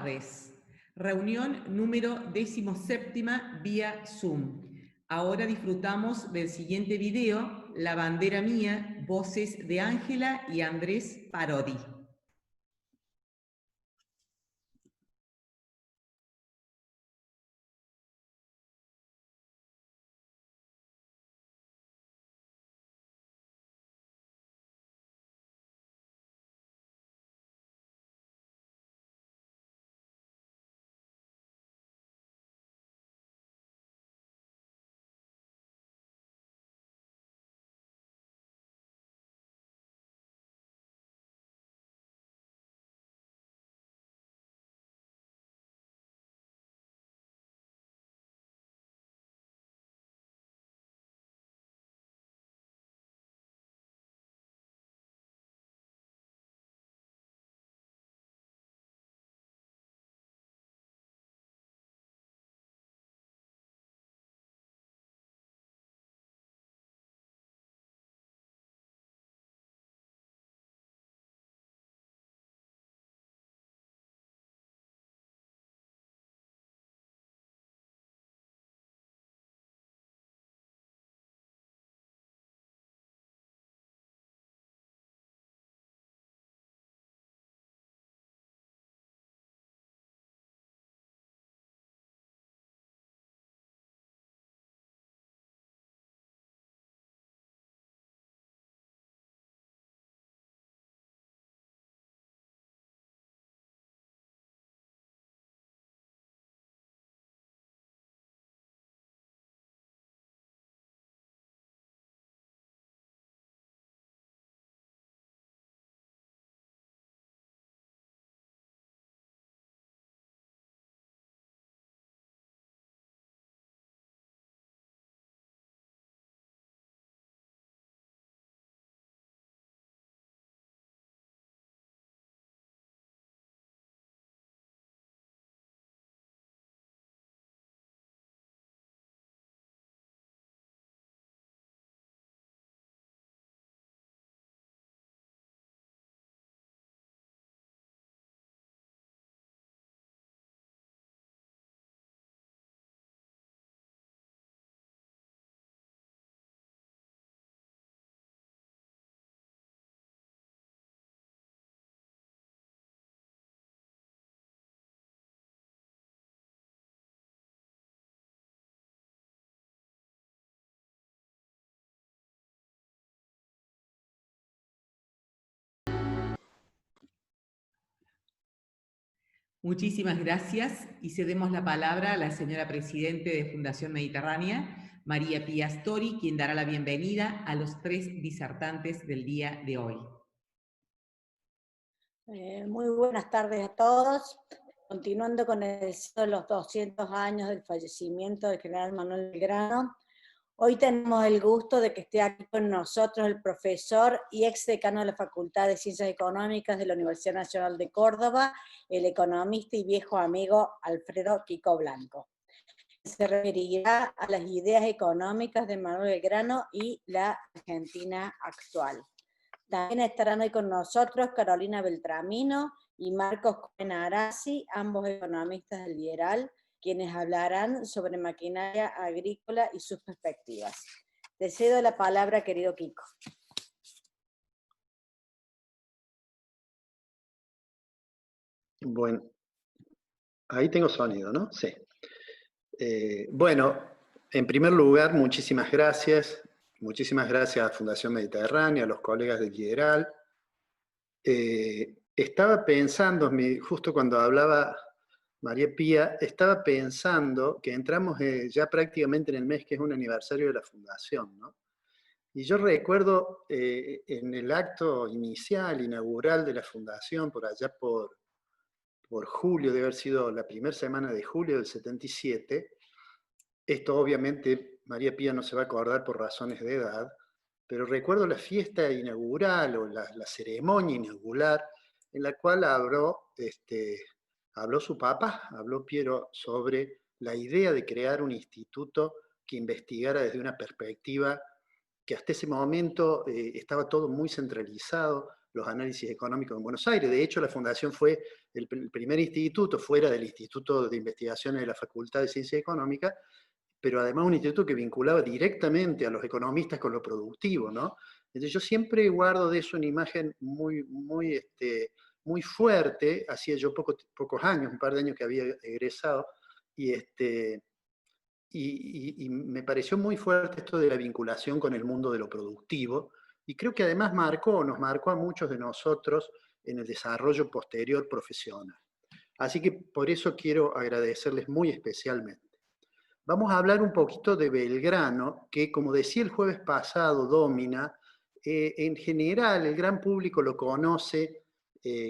tardes. Reunión número 17ª vía Zoom. Ahora disfrutamos del siguiente video, La bandera mía, voces de Ángela y Andrés Parodi. Muchísimas gracias y cedemos la palabra a la señora Presidente de Fundación Mediterránea, María Pía Astori, quien dará la bienvenida a los 3 disertantes del día de hoy. Muy buenas tardes a todos. Continuando con el ciclo de los 200 años del fallecimiento del general Manuel Belgrano, hoy tenemos el gusto de que esté aquí con nosotros el profesor y exdecano de la Facultad de Ciencias Económicas de la Universidad Nacional de Córdoba, el economista y viejo amigo Alfredo Kiko Blanco. Se referirá a las ideas económicas de Manuel Belgrano y la Argentina actual. También estarán hoy con nosotros Carolina Beltramino y Marcos Cohen Arasi, ambos economistas del IERAL, quienes hablarán sobre maquinaria agrícola y sus perspectivas. Te cedo la palabra, querido Kiko. Bueno, ahí tengo sonido, ¿no? Sí. Bueno, en primer lugar, muchísimas gracias. Muchísimas gracias a Fundación Mediterránea, a los colegas del IERAL. Estaba pensando, justo cuando hablaba María Pía, estaba pensando que entramos ya prácticamente en el mes que es un aniversario de la Fundación, ¿no? Y yo recuerdo en el acto inicial, inaugural de la Fundación, por allá por julio, debe haber sido la primera semana de julio del 77, esto obviamente María Pía no se va a acordar por razones de edad, pero recuerdo la fiesta inaugural o la ceremonia inaugural en la cual habló su papá, habló Piero, sobre la idea de crear un instituto que investigara desde una perspectiva que hasta ese momento estaba todo muy centralizado, los análisis económicos en Buenos Aires. De hecho, la Fundación fue el primer instituto fuera del Instituto de Investigaciones de la Facultad de Ciencias Económicas, pero además un instituto que vinculaba directamente a los economistas con lo productivo, ¿no? Entonces yo siempre guardo de eso una imagen muy fuerte. Hacía yo pocos años, un par de años que había egresado, y me pareció muy fuerte esto de la vinculación con el mundo de lo productivo, y creo que además nos marcó a muchos de nosotros en el desarrollo posterior profesional. Así que por eso quiero agradecerles muy especialmente. Vamos a hablar un poquito de Belgrano, que como decía el jueves pasado, Domina, en general el gran público lo conoce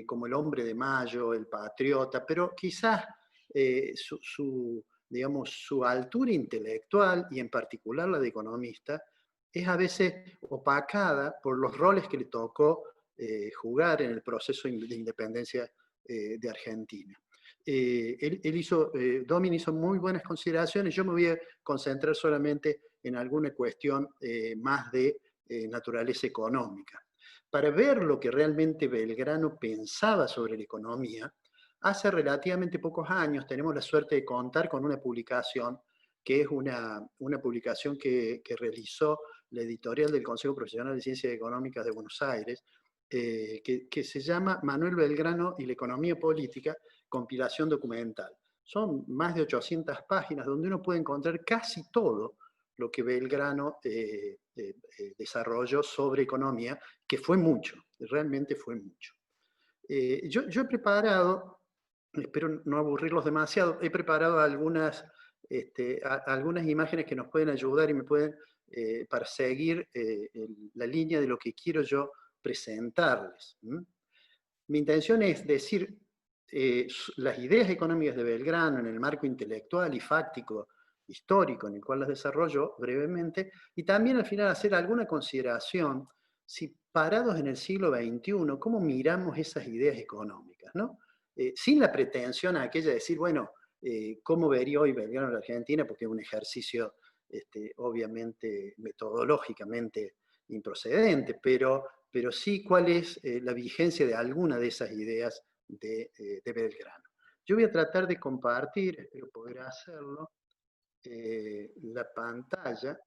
como el hombre de Mayo, el patriota, pero quizás digamos, su altura intelectual, y en particular la de economista, es a veces opacada por los roles que le tocó jugar en el proceso de independencia de Argentina. Domin hizo muy buenas consideraciones. Yo me voy a concentrar solamente en alguna cuestión más de naturaleza económica. Para ver lo que realmente Belgrano pensaba sobre la economía, hace relativamente pocos años tenemos la suerte de contar con una publicación que es una publicación que realizó la editorial del Consejo Profesional de Ciencias Económicas de Buenos Aires, que se llama Manuel Belgrano y la economía política, compilación documental. Son más de 800 páginas donde uno puede encontrar casi todo lo que Belgrano desarrolló sobre economía, que fue mucho, realmente fue mucho. Yo he preparado, espero no aburrirlos demasiado, he preparado algunas imágenes que nos pueden ayudar y me pueden, para seguir la línea de lo que quiero yo presentarles. Mi intención es decir las ideas económicas de Belgrano en el marco intelectual y fáctico histórico en el cual las desarrolló brevemente, y también al final hacer alguna consideración, si parados en el siglo XXI, cómo miramos esas ideas económicas, ¿no? Sin la pretensión aquella de decir, bueno, cómo vería hoy Belgrano en la Argentina, porque es un ejercicio obviamente metodológicamente improcedente, pero sí cuál es la vigencia de alguna de esas ideas de Belgrano. Yo voy a tratar de compartir, espero poder hacerlo, la pantalla.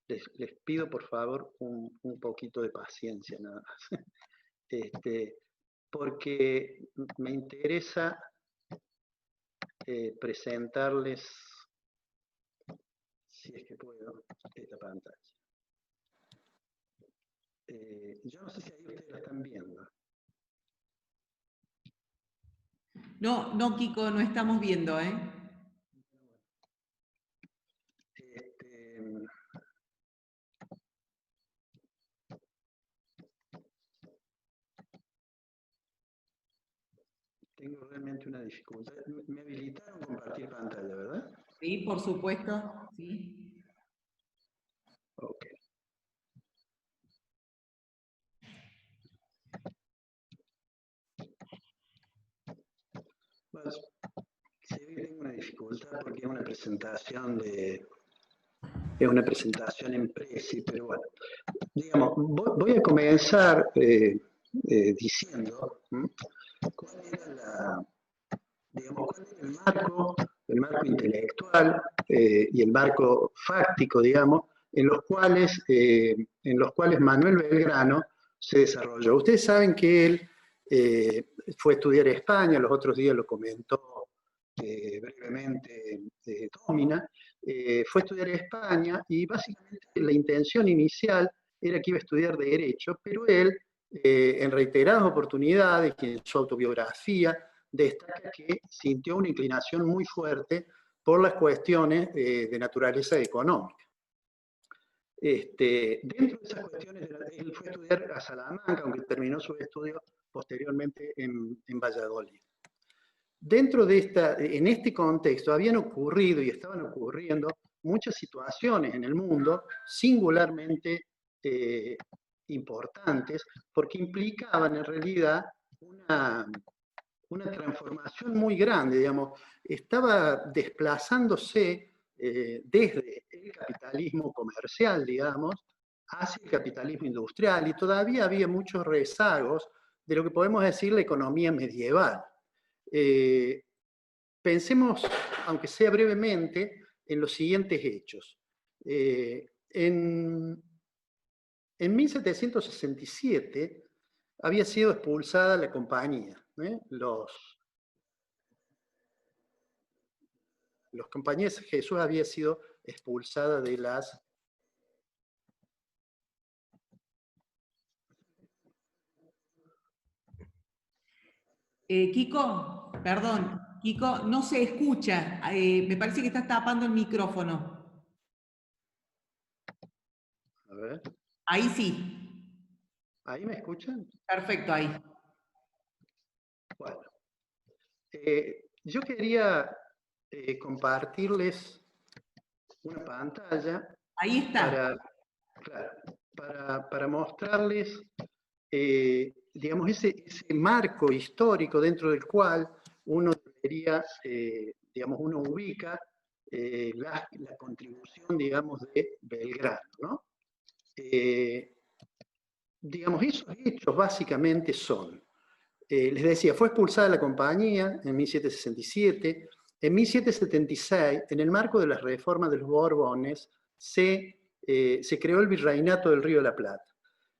Les pido por favor un poquito de paciencia nada más, porque me interesa presentarles, si es que puedo, esta pantalla. Yo no sé si ahí ustedes la están viendo. No, Kiko, no estamos viendo, ¿eh? Tengo realmente una dificultad. Me habilitaron a compartir pantalla, ¿verdad? Sí, por supuesto, sí. Ok. Bueno, sí, tengo una dificultad porque es una presentación en Prezi, pero bueno, digamos, voy a comenzar diciendo cuál era el marco intelectual y el marco fáctico, digamos, en los cuales Manuel Belgrano se desarrolló. Ustedes saben que él fue a estudiar a España, los otros días lo comentó brevemente Domina, fue a estudiar a España y básicamente la intención inicial era que iba a estudiar Derecho, pero él, en reiteradas oportunidades y en su autobiografía, destaca que sintió una inclinación muy fuerte por las cuestiones de naturaleza económica. Dentro de esas cuestiones, él fue a estudiar a Salamanca, aunque terminó sus estudios posteriormente en Valladolid. Dentro de en este contexto habían ocurrido y estaban ocurriendo muchas situaciones en el mundo singularmente importantes, porque implicaban en realidad una transformación muy grande, digamos, estaba desplazándose desde el capitalismo comercial, digamos, hacia el capitalismo industrial y todavía había muchos rezagos de lo que podemos decir la economía medieval. Pensemos, aunque sea brevemente, en los siguientes hechos. En 1767 había sido expulsada la compañía. Los compañías de Jesús había sido expulsada de las... Kiko, perdón, Kiko, no se escucha. Me parece que estás tapando el micrófono. A ver, Ahí sí. ¿ahí me escuchan? Perfecto, ahí. Bueno, yo quería compartirles una pantalla Ahí está. para mostrarles, digamos, ese marco histórico dentro del cual uno debería, digamos, uno ubica la contribución, digamos, de Belgrano, ¿no? Digamos, esos hechos básicamente son, les decía, fue expulsada la compañía en 1767, en 1776, en el marco de las reformas de los Borbones, se creó el Virreinato del Río de la Plata.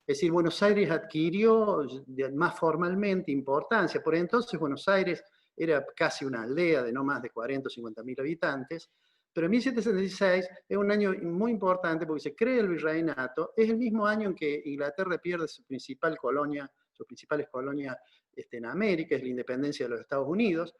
Es decir, Buenos Aires adquirió más formalmente importancia. Por entonces Buenos Aires era casi una aldea de no más de 40 o 50 mil habitantes, pero en 1776 es un año muy importante porque se crea el virreinato, es el mismo año en que Inglaterra pierde su principal colonia, sus principales colonias en América, es la independencia de los Estados Unidos.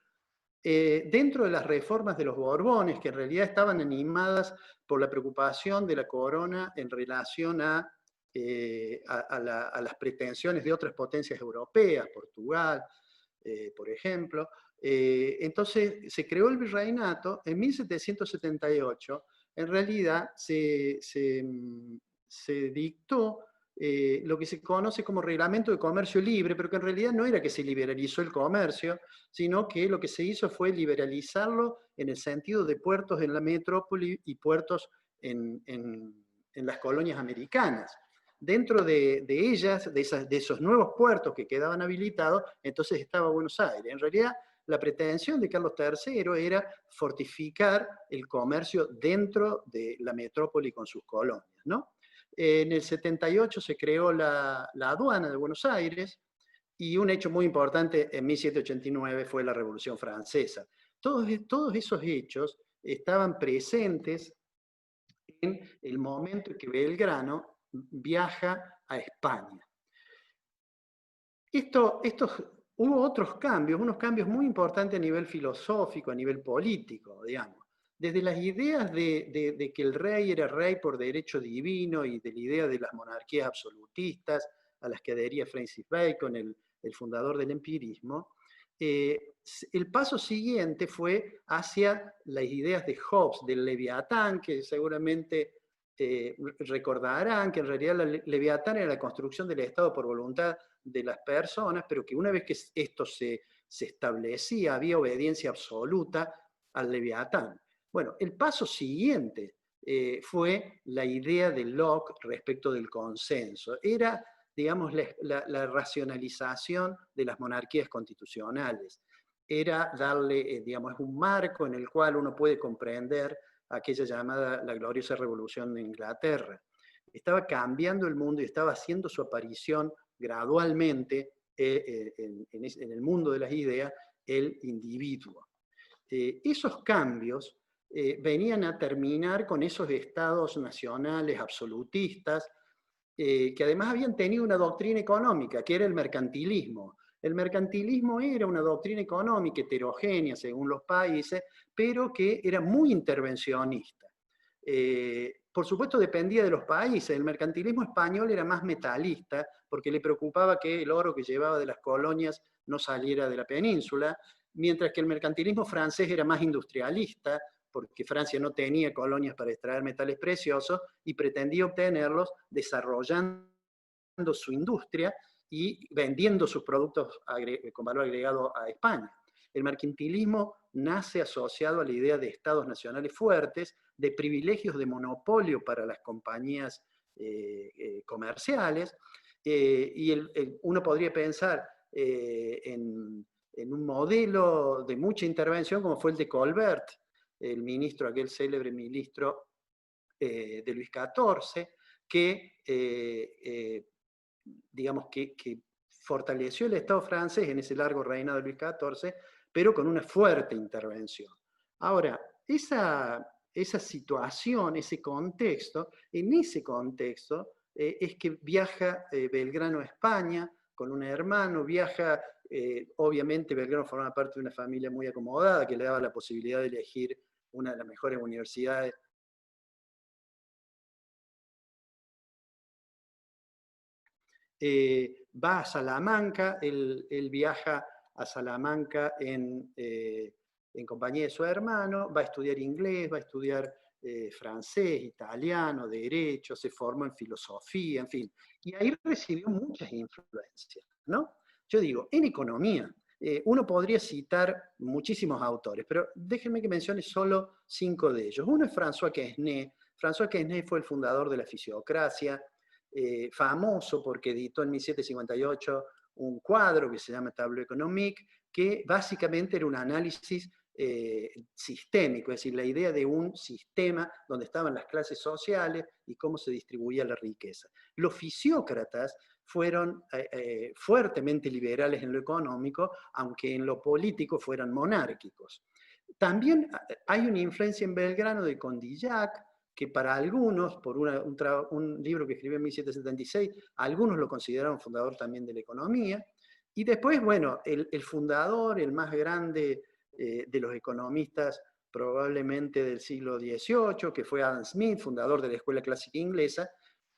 Dentro de las reformas de los Borbones, que en realidad estaban animadas por la preocupación de la corona en relación a las pretensiones de otras potencias europeas, Portugal, por ejemplo. Entonces se creó el virreinato en 1778. En realidad se dictó lo que se conoce como reglamento de comercio libre, pero que en realidad no era que se liberalizó el comercio, sino que lo que se hizo fue liberalizarlo en el sentido de puertos en la metrópoli y puertos en las colonias americanas. Dentro de ellas, de esos nuevos puertos que quedaban habilitados, entonces estaba Buenos Aires. En realidad, la pretensión de Carlos III era fortificar el comercio dentro de la metrópoli con sus colonias, ¿no? En el 78 se creó la aduana de Buenos Aires y un hecho muy importante en 1789 fue la Revolución Francesa. Todos esos hechos estaban presentes en el momento en que Belgrano viaja a España. Hubo otros cambios, unos cambios muy importantes a nivel filosófico, a nivel político, digamos. Desde las ideas de que el rey era rey por derecho divino y de la idea de las monarquías absolutistas, a las que adhería Francis Bacon, el fundador del empirismo, el paso siguiente fue hacia las ideas de Hobbes, del Leviatán, que seguramente recordarán que en realidad el Leviatán era la construcción del Estado por voluntad de las personas, pero que una vez que esto se establecía, había obediencia absoluta al Leviatán. Bueno, el paso siguiente fue la idea de Locke respecto del consenso. Era, digamos, la racionalización de las monarquías constitucionales. Era darle, digamos, un marco en el cual uno puede comprender aquella llamada la gloriosa revolución de Inglaterra. Estaba cambiando el mundo y estaba haciendo su aparición gradualmente en el mundo de las ideas el individuo. Esos cambios venían a terminar con esos estados nacionales absolutistas que además habían tenido una doctrina económica, que era el mercantilismo. El mercantilismo era una doctrina económica heterogénea según los países, pero que era muy intervencionista. Por supuesto dependía de los países. El mercantilismo español era más metalista, porque le preocupaba que el oro que llevaba de las colonias no saliera de la península, mientras que el mercantilismo francés era más industrialista, porque Francia no tenía colonias para extraer metales preciosos y pretendía obtenerlos desarrollando su industria y vendiendo sus productos con valor agregado a España. El mercantilismo nace asociado a la idea de estados nacionales fuertes, de privilegios de monopolio para las compañías comerciales, y uno podría pensar en un modelo de mucha intervención como fue el de Colbert, el ministro, aquel célebre ministro de Luis XIV, que digamos que fortaleció el Estado francés en ese largo reinado de Luis XIV, pero con una fuerte intervención. Ahora, esa situación, ese contexto, en ese contexto es que viaja Belgrano a España con un hermano, viaja, obviamente Belgrano formaba parte de una familia muy acomodada que le daba la posibilidad de elegir una de las mejores universidades. Va a Salamanca, él viaja a Salamanca en compañía de su hermano, va a estudiar inglés, va a estudiar francés, italiano, derecho, se formó en filosofía, en fin. Y ahí recibió muchas influencias, ¿no? Yo digo, en economía, uno podría citar muchísimos autores, pero déjenme que mencione solo 5 de ellos. Uno es François Quesnay. François Quesnay fue el fundador de la fisiocracia, famoso porque editó en 1758 un cuadro que se llama Tableau économique, que básicamente era un análisis sistémico, es decir, la idea de un sistema donde estaban las clases sociales y cómo se distribuía la riqueza. Los fisiócratas fueron fuertemente liberales en lo económico, aunque en lo político fueran monárquicos. También hay una influencia en Belgrano de Condillac, que para algunos, por un libro que escribió en 1776, algunos lo consideraron fundador también de la economía. Y después, bueno, el fundador, el más grande de los economistas probablemente del siglo XVIII, que fue Adam Smith, fundador de la Escuela Clásica Inglesa,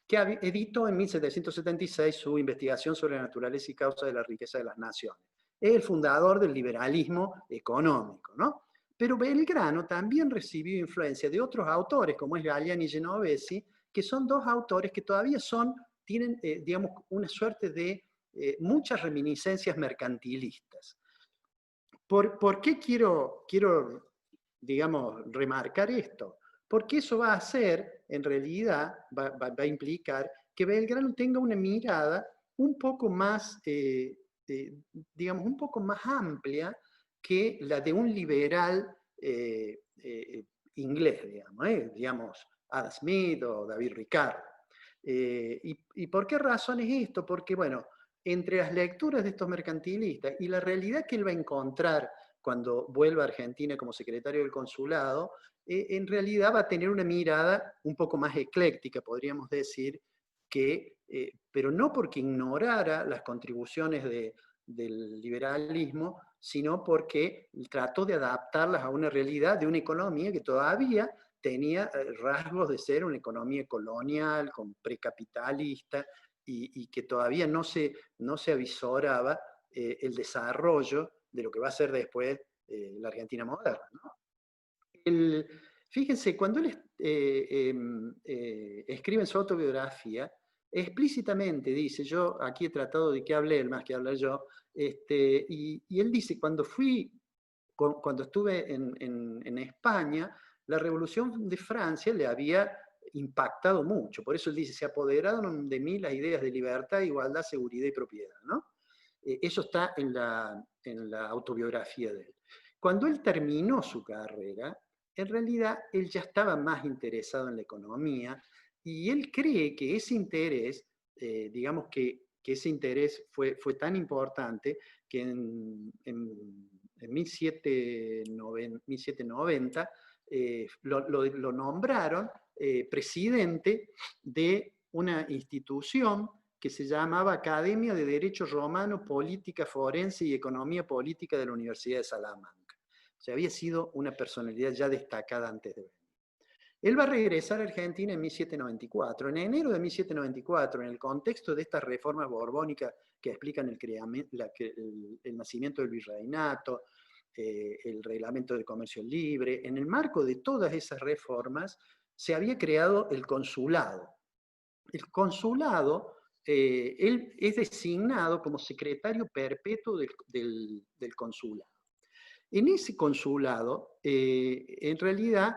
que editó en 1776 su investigación sobre la naturaleza y causa de la riqueza de las naciones. Es el fundador del liberalismo económico, ¿no? Pero Belgrano también recibió influencia de otros autores, como es Galliani y Genovesi, que son 2 autores que todavía tienen, digamos, una suerte de muchas reminiscencias mercantilistas. ¿Por qué quiero, digamos, remarcar esto? Porque eso va a hacer, en realidad, va a implicar que Belgrano tenga una mirada un poco más, digamos, un poco más amplia que la de un liberal inglés, digamos, Adam Smith o David Ricardo. ¿Y por qué razón es esto? Porque, bueno, entre las lecturas de estos mercantilistas y la realidad que él va a encontrar cuando vuelva a Argentina como secretario del consulado, en realidad va a tener una mirada un poco más ecléctica, podríamos decir, pero no porque ignorara las contribuciones del liberalismo, sino porque trató de adaptarlas a una realidad de una economía que todavía tenía rasgos de ser una economía colonial, precapitalista, y que todavía no se avisoraba el desarrollo de lo que va a ser después la Argentina moderna, ¿no? Fíjense, cuando él escribe en su autobiografía, explícitamente dice, yo aquí he tratado de que hable él más que hablar yo, y él dice, cuando estuve en España, la Revolución de Francia le había impactado mucho, por eso él dice, se apoderaron de mí las ideas de libertad, igualdad, seguridad y propiedad, ¿no? Eso está en la autobiografía de él. Cuando él terminó su carrera, en realidad él ya estaba más interesado en la economía y él cree que ese interés, digamos que ese interés fue tan importante que en 1790 lo nombraron presidente de una institución que se llamaba Academia de Derecho Romano, Política Forense y Economía Política de la Universidad de Salamanca. O sea, había sido una personalidad ya destacada antes de venir. Él va a regresar a Argentina en 1794. En enero de 1794, en el contexto de estas reformas borbónicas que explican el nacimiento del virreinato, el reglamento de comercio libre, en el marco de todas esas reformas, se había creado el consulado. El consulado, él es designado como secretario perpetuo del consulado. En ese consulado, en realidad,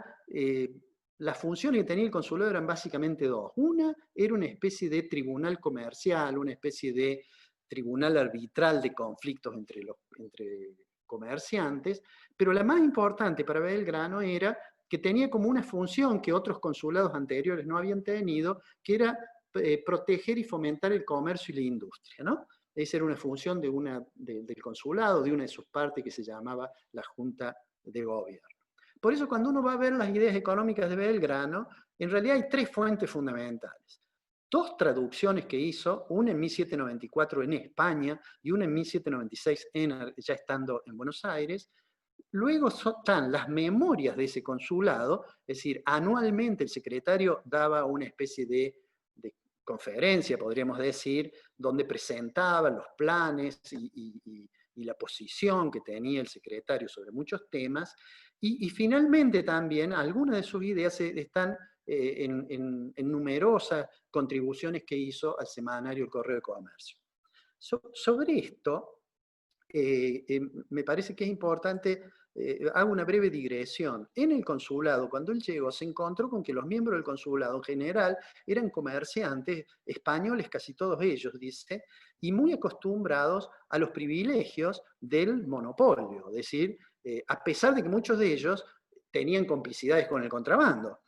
las funciones que tenía el consulado eran básicamente dos. Una era una especie de tribunal comercial, una especie de tribunal arbitral de conflictos entre comerciantes, pero la más importante para Belgrano era que tenía como una función que otros consulados anteriores no habían tenido, que era proteger y fomentar el comercio y la industria, ¿no? Esa era una función del consulado, de una de sus partes que se llamaba la Junta de Gobierno. Por eso cuando uno va a ver las ideas económicas de Belgrano, en realidad hay tres fuentes fundamentales. Dos traducciones que hizo, una en 1794 en España y una en 1796 ya estando en Buenos Aires. Luego están las memorias de ese consulado, es decir, anualmente el secretario daba una especie de conferencia, podríamos decir, donde presentaba los planes y la posición que tenía el secretario sobre muchos temas, y finalmente también algunas de sus ideas están en numerosas contribuciones que hizo al semanario El Correo de Comercio. Sobre esto, me parece que es importante, hago una breve digresión. En el consulado, cuando él llegó, se encontró con que los miembros del consulado en general eran comerciantes españoles, casi todos ellos, dice, y muy acostumbrados a los privilegios del monopolio, es decir, a pesar de que muchos de ellos tenían complicidades con el contrabando.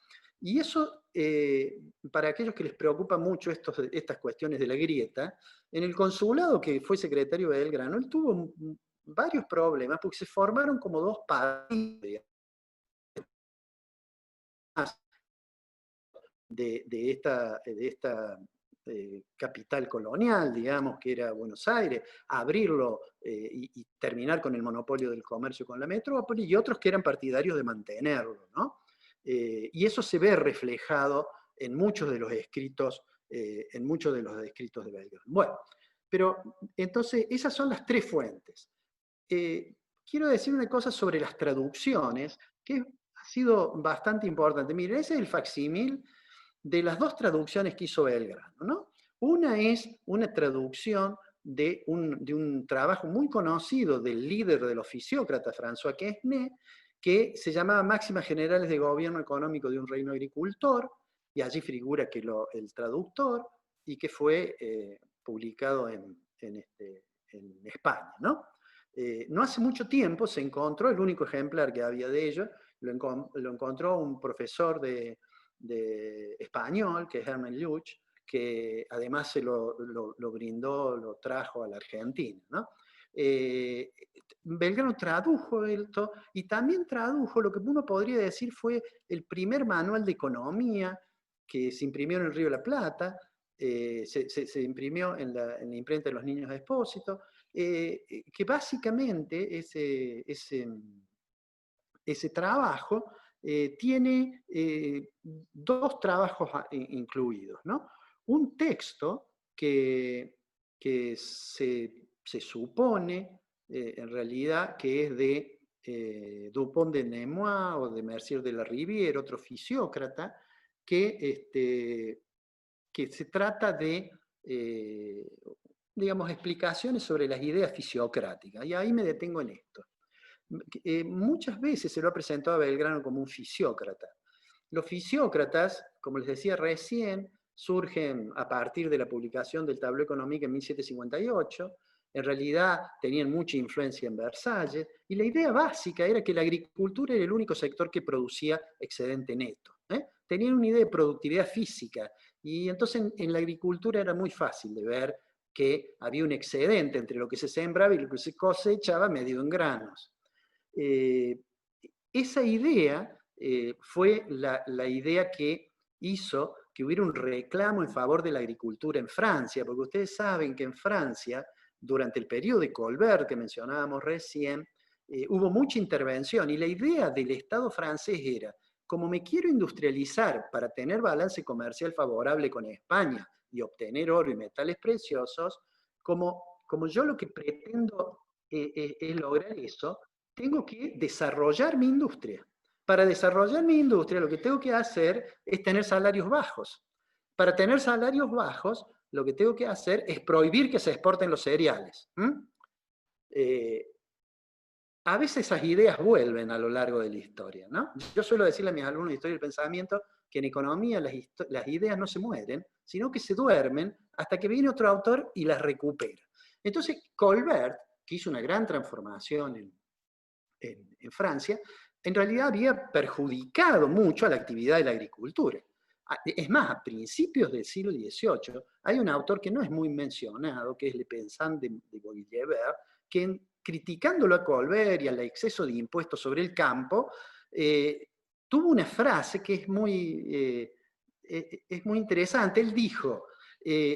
Y eso, para aquellos que les preocupa mucho estas cuestiones de la grieta, en el consulado que fue secretario de Belgrano, él tuvo varios problemas porque se formaron como dos países de esta capital colonial, digamos, que era Buenos Aires, abrirlo y terminar con el monopolio del comercio con la metrópoli, y otros que eran partidarios de mantenerlo, ¿no? Y eso se ve reflejado en muchos de los escritos, de Belgrano. Bueno, pero entonces esas son las tres fuentes. Quiero decir una cosa sobre las traducciones, que ha sido bastante importante. Miren, ese es el facsímil de las dos traducciones que hizo Belgrano, ¿no? Una es una traducción de un trabajo muy conocido del líder del oficiócrata, François Quesnay, que se llamaba Máximas Generales de Gobierno Económico de un Reino Agricultor, y allí figura que el traductor, y que fue publicado en España, ¿no? No hace mucho tiempo se encontró, el único ejemplar que había de ello, lo encontró un profesor de español, que es Hermann Lluch, que además se lo brindó, lo trajo a la Argentina, ¿no? Belgrano tradujo esto y también tradujo lo que uno podría decir fue el primer manual de economía que se imprimió en el Río de la Plata, se imprimió en la imprenta de los Niños de Expósito, que básicamente ese trabajo tiene dos trabajos incluidos, ¿no? Un texto que se supone en realidad que es de Dupont de Nemours o de Mercier de la Rivière, otro fisiócrata, que se trata de, digamos, explicaciones sobre las ideas fisiocráticas. Y ahí me detengo en esto. Muchas veces se lo ha presentado a Belgrano como un fisiócrata. Los fisiócratas, como les decía recién, surgen a partir de la publicación del Tableau Économique en 1758, en realidad tenían mucha influencia en Versalles, y la idea básica era que la agricultura era el único sector que producía excedente neto. Tenían una idea de productividad física, y entonces en la agricultura era muy fácil de ver que había un excedente entre lo que se sembraba y lo que se cosechaba medido en granos. Esa idea fue la idea que hizo que hubiera un reclamo en favor de la agricultura en Francia, porque ustedes saben que en Francia, durante el periodo de Colbert que mencionábamos recién, hubo mucha intervención y la idea del Estado francés era, como me quiero industrializar para tener balance comercial favorable con España y obtener oro y metales preciosos, como yo lo que pretendo es lograr eso, tengo que desarrollar mi industria. Para desarrollar mi industria, lo que tengo que hacer es tener salarios bajos. Para tener salarios bajos, lo que tengo que hacer es prohibir que se exporten los cereales. a veces esas ideas vuelven a lo largo de la historia, ¿no? Yo suelo decirle a mis alumnos de historia del pensamiento que en economía las ideas no se mueren, sino que se duermen hasta que viene otro autor y las recupera. Entonces, Colbert, que hizo una gran transformación en Francia, en realidad había perjudicado mucho a la actividad de la agricultura. Es más, a principios del siglo XVIII hay un autor que no es muy mencionado, que es Le Pensant de Boillevert, que criticándolo a Colbert y al exceso de impuestos sobre el campo, tuvo una frase que es muy interesante. Él dijo,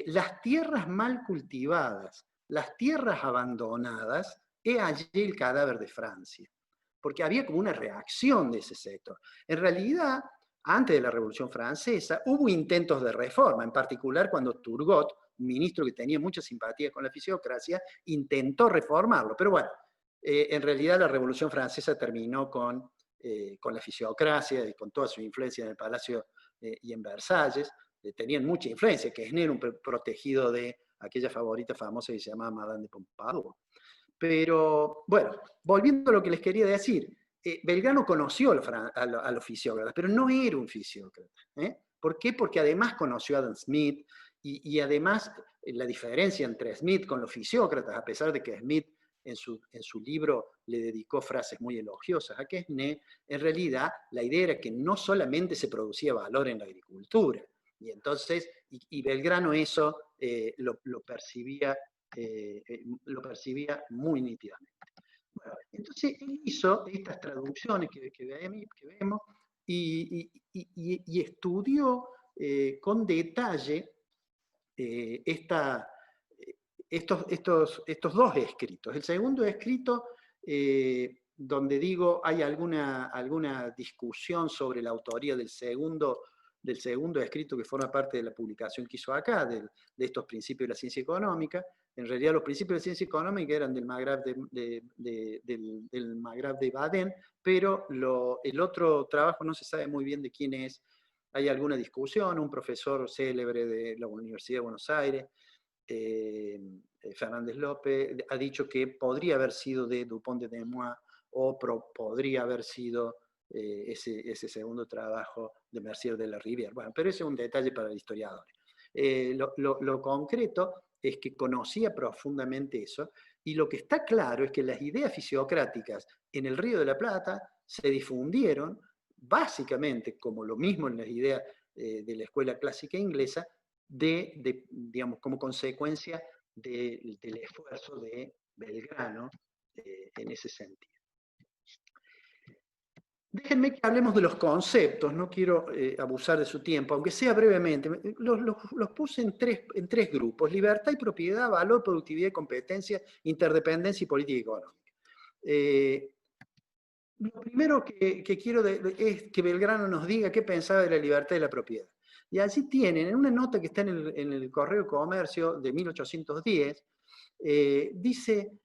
las tierras mal cultivadas, las tierras abandonadas, he allí el cadáver de Francia. Porque había como una reacción de ese sector. En realidad, antes de la Revolución Francesa, hubo intentos de reforma, en particular cuando Turgot, un ministro que tenía mucha simpatía con la fisiocracia, intentó reformarlo. Pero bueno, en realidad la Revolución Francesa terminó con la fisiocracia y con toda su influencia en el Palacio y en Versalles. Tenían mucha influencia, que era un protegido de aquella favorita famosa que se llamaba Madame de Pompadour. Pero, bueno, volviendo a lo que les quería decir, Belgrano conoció a los fisiócratas, pero no era un fisiócrata. ¿Por qué? Porque además conoció a Adam Smith, y además la diferencia entre Smith con los fisiócratas, a pesar de que Smith en su libro le dedicó frases muy elogiosas a Quesnay, en realidad la idea era que no solamente se producía valor en la agricultura, y entonces, y Belgrano eso lo percibía muy nítidamente. Bueno, entonces él hizo estas traducciones que vemos y estudió con detalle estos dos escritos. El segundo escrito, donde digo hay alguna discusión sobre la autoría del segundo escrito que forma parte de la publicación que hizo acá, de estos principios de la ciencia económica. En realidad los principios de la ciencia económica eran del Magreb del Magreb de Baden, pero el otro trabajo no se sabe muy bien de quién es. Hay alguna discusión, un profesor célebre de la Universidad de Buenos Aires, Fernández López, ha dicho que podría haber sido de Dupont de Nemours o podría haber sido ese segundo trabajo de Mercier de la Rivière. Bueno, pero ese es un detalle para el historiador. Lo concreto es que conocía profundamente eso, y lo que está claro es que las ideas fisiocráticas en el Río de la Plata se difundieron básicamente, como lo mismo en las ideas de la escuela clásica inglesa, digamos, como consecuencia del esfuerzo de Belgrano en ese sentido. Déjenme que hablemos de los conceptos, no quiero abusar de su tiempo, aunque sea brevemente. Los puse en tres grupos: libertad y propiedad, valor, productividad y competencia, interdependencia y política económica. Lo primero que quiero es que Belgrano nos diga qué pensaba de la libertad y la propiedad. Y allí tienen, en una nota que está en el Correo de Comercio de 1810, dice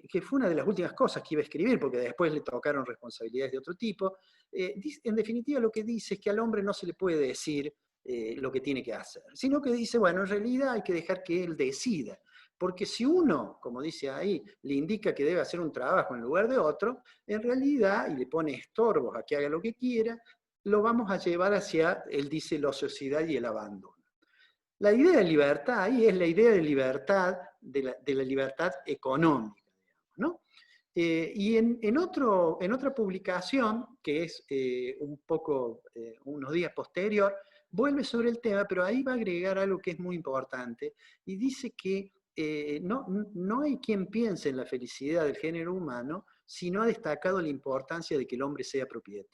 que fue una de las últimas cosas que iba a escribir, porque después le tocaron responsabilidades de otro tipo. En definitiva, lo que dice es que al hombre no se le puede decir lo que tiene que hacer, sino que dice, bueno, en realidad hay que dejar que él decida. Porque si uno, como dice ahí, le indica que debe hacer un trabajo en lugar de otro, en realidad, y le pone estorbos a que haga lo que quiera, lo vamos a llevar hacia, él dice, la ociosidad y el abandono. La idea de libertad ahí es la idea de libertad, de la libertad económica, digamos, ¿no? Y en otra publicación, que es un poco, unos días posterior, vuelve sobre el tema, pero ahí va a agregar algo que es muy importante, y dice que no hay quien piense en la felicidad del género humano si no ha destacado la importancia de que el hombre sea propietario.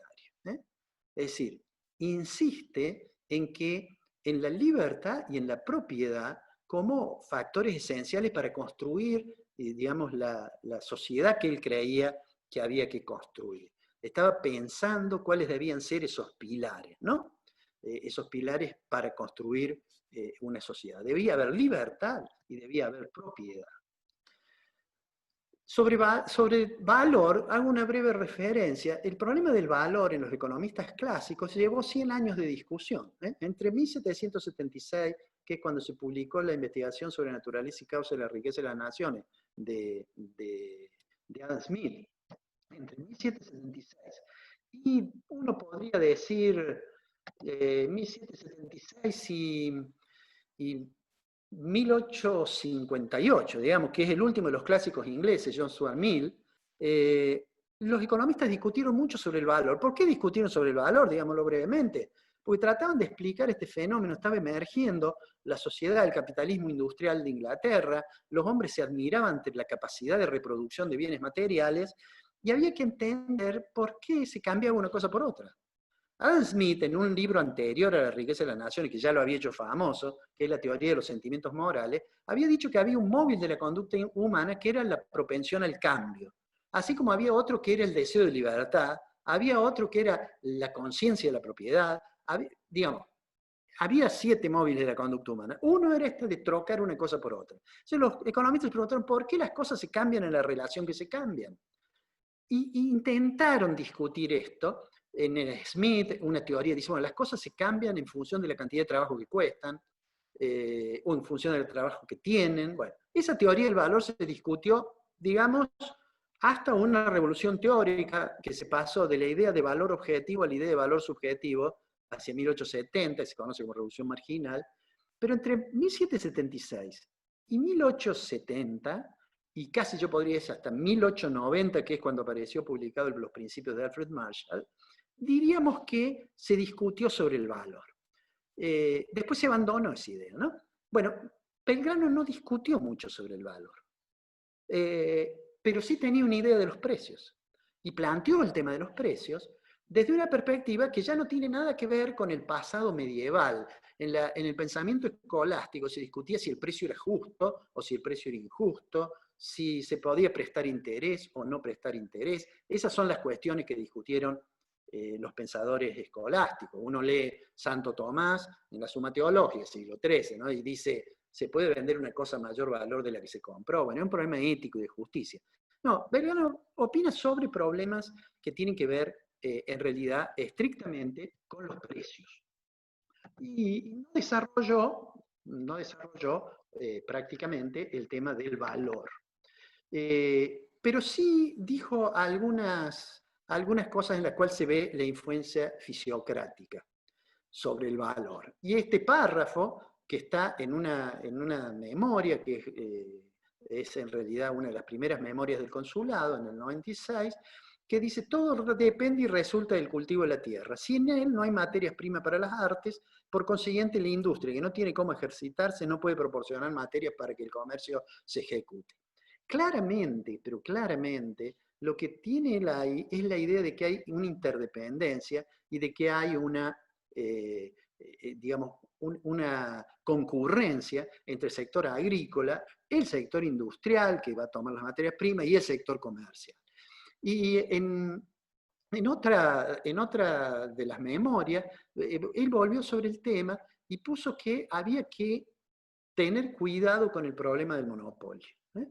Es decir, insiste en que en la libertad y en la propiedad como factores esenciales para construir, digamos, la sociedad que él creía que había que construir. Estaba pensando cuáles debían ser esos pilares, ¿no? Esos pilares para construir una sociedad. Debía haber libertad y debía haber propiedad. Sobre valor, hago una breve referencia. El problema del valor en los economistas clásicos llevó 100 años de discusión. Entre 1776, que es cuando se publicó la investigación sobre naturaleza y causa de la riqueza de las naciones de Adam Smith, entre 1776 y uno podría decir 1776 y 1858, digamos, que es el último de los clásicos ingleses, John Stuart Mill. Los economistas discutieron mucho sobre el valor. ¿Por qué discutieron sobre el valor? Digámoslo brevemente. Porque trataban de explicar este fenómeno. Estaba emergiendo la sociedad, el capitalismo industrial de Inglaterra, los hombres se admiraban ante la capacidad de reproducción de bienes materiales, y había que entender por qué se cambiaba una cosa por otra. Adam Smith, en un libro anterior a La riqueza de las naciones, que ya lo había hecho famoso, que es la teoría de los sentimientos morales, había dicho que había un móvil de la conducta humana que era la propensión al cambio. Así como había otro que era el deseo de libertad, había otro que era la conciencia de la propiedad, había 7 móviles de la conducta humana. Uno era este de trocar una cosa por otra. Entonces los economistas preguntaron por qué las cosas se cambian en la relación que se cambian. Y intentaron discutir esto. En el Smith, una teoría dice, bueno, las cosas se cambian en función de la cantidad de trabajo que cuestan, o en función del trabajo que tienen. Bueno, esa teoría del valor se discutió, digamos, hasta una revolución teórica que se pasó de la idea de valor objetivo a la idea de valor subjetivo hacia 1870, se conoce como revolución marginal, pero entre 1776 y 1870, y casi yo podría decir hasta 1890, que es cuando apareció publicado los principios de Alfred Marshall, diríamos que se discutió sobre el valor. Después se abandonó esa idea, ¿no? Bueno, Belgrano no discutió mucho sobre el valor, pero sí tenía una idea de los precios, y planteó el tema de los precios desde una perspectiva que ya no tiene nada que ver con el pasado medieval. En el pensamiento escolástico se discutía si el precio era justo o si el precio era injusto, si se podía prestar interés o no prestar interés. Esas son las cuestiones que discutieron los pensadores escolásticos. Uno lee Santo Tomás en la Suma Teológica, siglo XIII, ¿no? Y dice, ¿se puede vender una cosa a mayor valor de la que se compró? Bueno, es un problema ético y de justicia. No, Belgrano opina sobre problemas que tienen que ver en realidad estrictamente con los precios. Y no desarrolló prácticamente el tema del valor. Pero sí dijo algunas cosas en las cuales se ve la influencia fisiocrática sobre el valor. Y este párrafo, que está en una memoria, que es en realidad una de las primeras memorias del consulado, en el 96, que dice, todo depende y resulta del cultivo de la tierra. Sin él no hay materias primas para las artes, por consiguiente la industria, que no tiene cómo ejercitarse, no puede proporcionar materias para que el comercio se ejecute. Claramente, pero claramente, lo que tiene él ahí es la idea de que hay una interdependencia y de que hay una, digamos, una concurrencia entre el sector agrícola, el sector industrial, que va a tomar las materias primas, y el sector comercial. Y en otra de las memorias, él volvió sobre el tema y puso que había que tener cuidado con el problema del monopolio. Es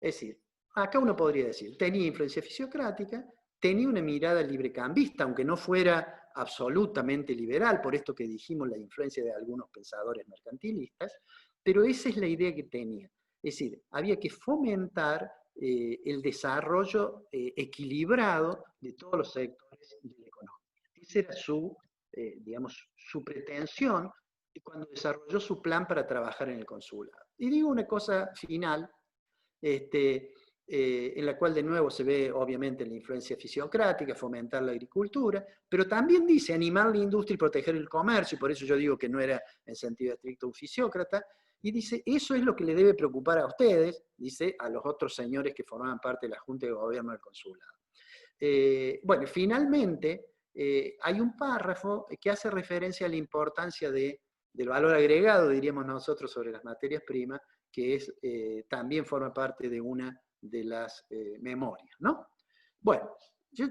decir, acá uno podría decir, tenía influencia fisiocrática, tenía una mirada librecambista, aunque no fuera absolutamente liberal, por esto que dijimos la influencia de algunos pensadores mercantilistas, pero esa es la idea que tenía. Es decir, había que fomentar el desarrollo equilibrado de todos los sectores de la economía. Esa era digamos, su pretensión cuando desarrolló su plan para trabajar en el consulado. Y digo una cosa final, en la cual de nuevo se ve obviamente la influencia fisiocrática, fomentar la agricultura, pero también dice animar la industria y proteger el comercio, y por eso yo digo que no era en sentido estricto un fisiócrata, y dice, eso es lo que le debe preocupar a ustedes, dice a los otros señores que formaban parte de la Junta de Gobierno del Consulado. Bueno, finalmente hay un párrafo que hace referencia a la importancia del valor agregado, diríamos nosotros, sobre las materias primas, que es, también forma parte de una de las memorias, ¿no? Bueno, yo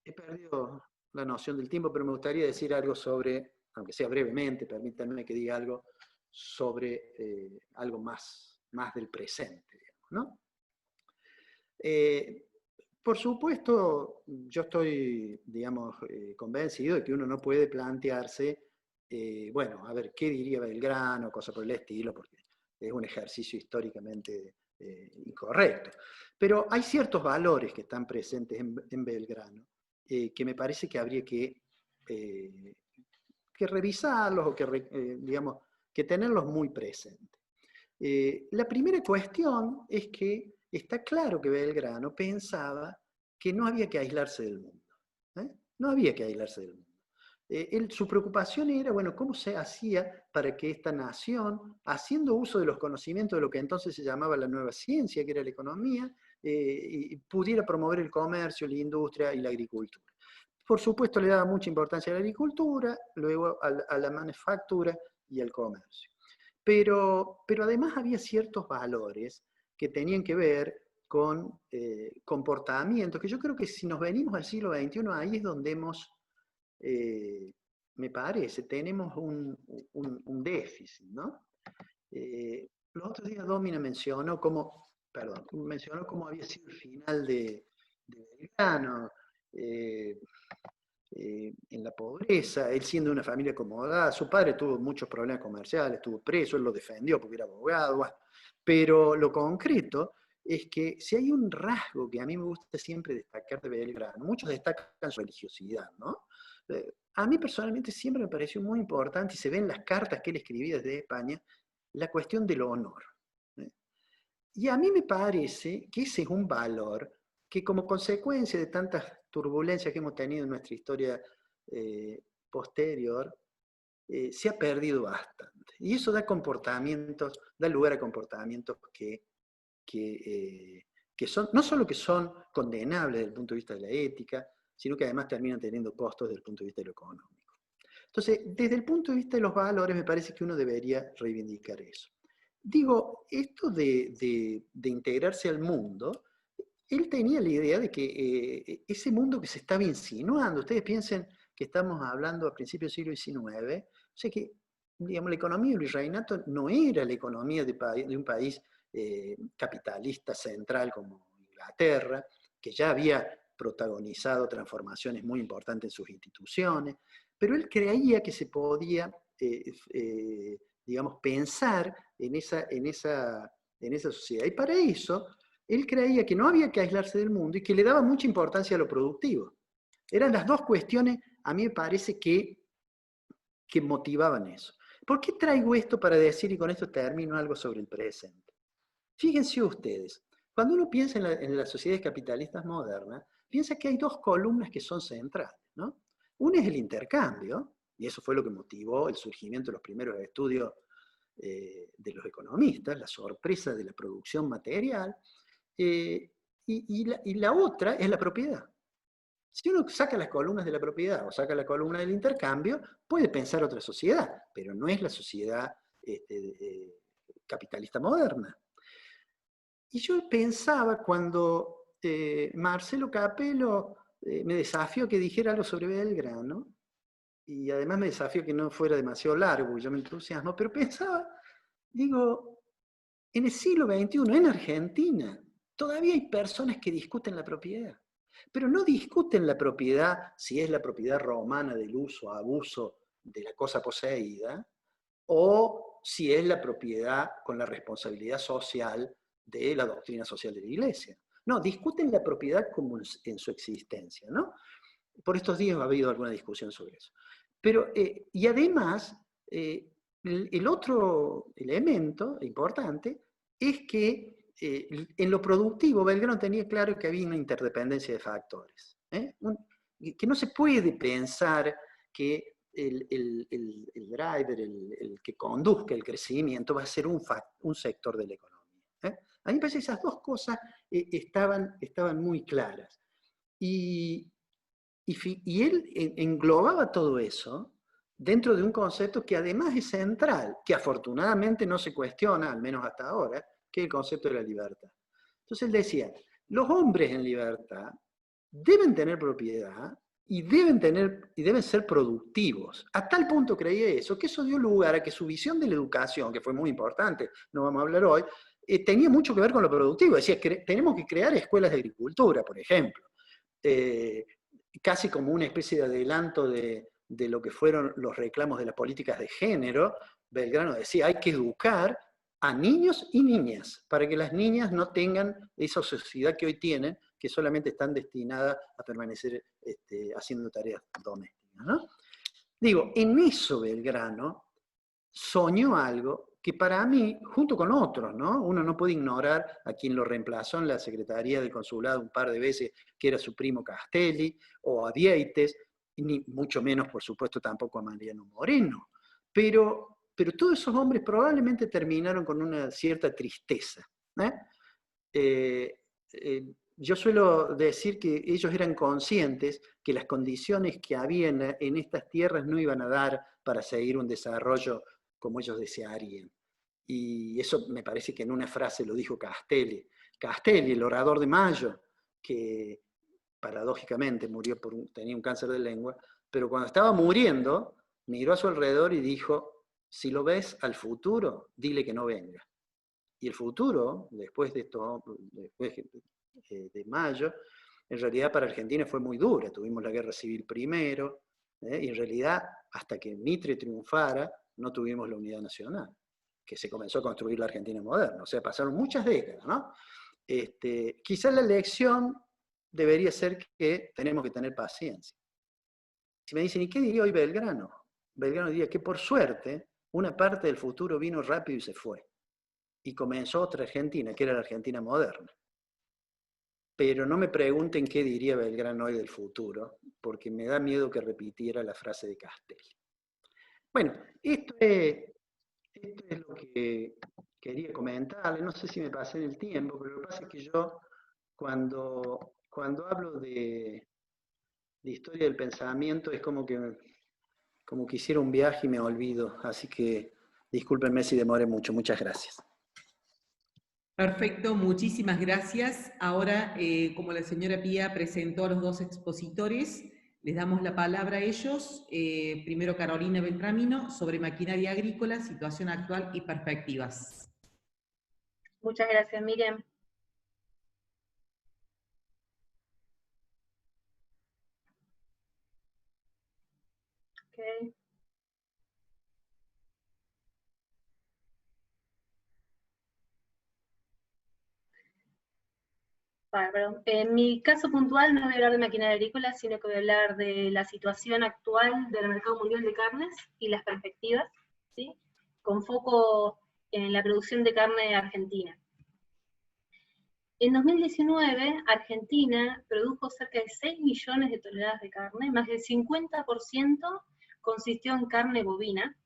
he perdido la noción del tiempo, pero me gustaría decir algo sobre, aunque sea brevemente, permítanme que diga algo sobre algo más del presente, digamos, ¿no? Por supuesto, yo estoy, digamos, convencido de que uno no puede plantearse, bueno, a ver, ¿qué diría Belgrano? Cosa por el estilo, porque es un ejercicio históricamente incorrecto. Pero hay ciertos valores que están presentes en Belgrano que me parece que habría que revisarlos o digamos, que tenerlos muy presentes. La primera cuestión es que está claro que Belgrano pensaba que no había que aislarse del mundo. No había que aislarse del mundo. Su preocupación era, bueno, ¿cómo se hacía para que esta nación, haciendo uso de los conocimientos de lo que entonces se llamaba la nueva ciencia, que era la economía, y pudiera promover el comercio, la industria y la agricultura? Por supuesto, le daba mucha importancia a la agricultura, luego a la manufactura y al comercio. Pero además había ciertos valores que tenían que ver con comportamientos, que yo creo que si nos venimos al siglo XXI, ahí es donde me parece, tenemos un déficit, ¿no? Los otros días Domina mencionó cómo había sido el final de Belgrano, en la pobreza, él siendo de una familia acomodada, su padre tuvo muchos problemas comerciales, estuvo preso, él lo defendió porque era abogado, bueno. Pero lo concreto es que si hay un rasgo que a mí me gusta siempre destacar de Belgrano, muchos destacan su religiosidad, ¿no? A mí personalmente siempre me pareció muy importante, y se ven las cartas que él escribía desde España, la cuestión del honor. Y a mí me parece que ese es un valor que, como consecuencia de tantas turbulencias que hemos tenido en nuestra historia posterior, se ha perdido bastante. Y eso da lugar a comportamientos que son, no solo que son condenables desde el punto de vista de la ética, sino que además terminan teniendo costos desde el punto de vista de lo económico. Entonces, desde el punto de vista de los valores, me parece que uno debería reivindicar eso. Digo, esto de integrarse al mundo, él tenía la idea de que ese mundo que se estaba insinuando, ustedes piensen que estamos hablando a principios del siglo XIX, o sea que, digamos, la economía del virreinato no era la economía de un país capitalista central como Inglaterra, que ya había protagonizado transformaciones muy importantes en sus instituciones, pero él creía que se podía, digamos, pensar en esa sociedad. Y para eso, él creía que no había que aislarse del mundo y que le daba mucha importancia a lo productivo. Eran las dos cuestiones, a mí me parece, que motivaban eso. ¿Por qué traigo esto para decir, y con esto termino, algo sobre el presente? Fíjense ustedes, cuando uno piensa en las sociedades capitalistas modernas, piensa que hay dos columnas que son centrales, ¿no? Una es el intercambio, y eso fue lo que motivó el surgimiento de los primeros estudios de los economistas, la sorpresa de la producción material, y la otra es la propiedad. Si uno saca las columnas de la propiedad o saca la columna del intercambio, puede pensar otra sociedad, pero no es la sociedad capitalista moderna. Y yo pensaba cuando Marcelo Capello me desafió que dijera algo sobre Belgrano, y además me desafió que no fuera demasiado largo, yo me entusiasmo, pero pensaba, digo, en el siglo XXI, en Argentina, todavía hay personas que discuten la propiedad, pero no discuten la propiedad si es la propiedad romana del uso, abuso de la cosa poseída, o si es la propiedad con la responsabilidad social de la doctrina social de la Iglesia. No, discuten la propiedad como en su existencia, ¿no? Por estos días ha habido alguna discusión sobre eso. Pero, y además, el otro elemento importante es que en lo productivo Belgrano tenía claro que había una interdependencia de factores. Que no se puede pensar que el driver, el que conduzca el crecimiento, va a ser un sector de la economía. A mí me parece que esas dos cosas estaban muy claras. Y él englobaba todo eso dentro de un concepto que además es central, que afortunadamente no se cuestiona, al menos hasta ahora, que es el concepto de la libertad. Entonces él decía, los hombres en libertad deben tener propiedad y deben ser productivos. A tal punto creía eso, que eso dio lugar a que su visión de la educación, que fue muy importante, no vamos a hablar hoy, tenía mucho que ver con lo productivo. Decía, tenemos que crear escuelas de agricultura, por ejemplo. Casi como una especie de adelanto de lo que fueron los reclamos de las políticas de género, Belgrano decía, hay que educar a niños y niñas, para que las niñas no tengan esa ociosidad que hoy tienen, que solamente están destinadas a permanecer haciendo tareas domésticas, ¿no? Digo, en eso Belgrano soñó algo que para mí, junto con otros, ¿no? Uno no puede ignorar a quien lo reemplazó en la Secretaría del Consulado un par de veces, que era su primo Castelli, o a Vieites, ni mucho menos, por supuesto, tampoco a Mariano Moreno. Pero todos esos hombres probablemente terminaron con una cierta tristeza. Yo suelo decir que ellos eran conscientes que las condiciones que había en estas tierras no iban a dar para seguir un desarrollo como ellos desearían. Y eso me parece que en una frase lo dijo Castelli. Castelli, el orador de Mayo, que paradójicamente tenía un cáncer de lengua, pero cuando estaba muriendo, miró a su alrededor y dijo, si lo ves al futuro, dile que no venga. Y el futuro, después de Mayo, en realidad para Argentina fue muy dura. Tuvimos la guerra civil primero, y en realidad, hasta que Mitre triunfara, no tuvimos la unidad nacional, que se comenzó a construir la Argentina moderna. O sea, pasaron muchas décadas, ¿no? Quizás la lección debería ser que tenemos que tener paciencia. Si me dicen, ¿y qué diría hoy Belgrano? Belgrano diría que por suerte, una parte del futuro vino rápido y se fue. Y comenzó otra Argentina, que era la Argentina moderna. Pero no me pregunten qué diría Belgrano hoy del futuro, porque me da miedo que repitiera la frase de Castelli. Bueno, esto es lo que quería comentarle. No sé si me pasé en el tiempo, pero lo que pasa es que yo, cuando hablo de historia del pensamiento, es como que hiciera un viaje y me olvido. Así que discúlpenme si demoré mucho. Muchas gracias. Perfecto, muchísimas gracias. Ahora, como la señora Pía presentó a los dos expositores, les damos la palabra a ellos. Primero Carolina Beltramino, sobre maquinaria agrícola, situación actual y perspectivas. Muchas gracias, Miriam. Okay. Perdón. En mi caso puntual no voy a hablar de maquinaria agrícola, sino que voy a hablar de la situación actual del mercado mundial de carnes y las perspectivas, ¿sí? Con foco en la producción de carne argentina. En 2019, Argentina produjo cerca de 6 millones de toneladas de carne, más del 50% consistió en carne bovina,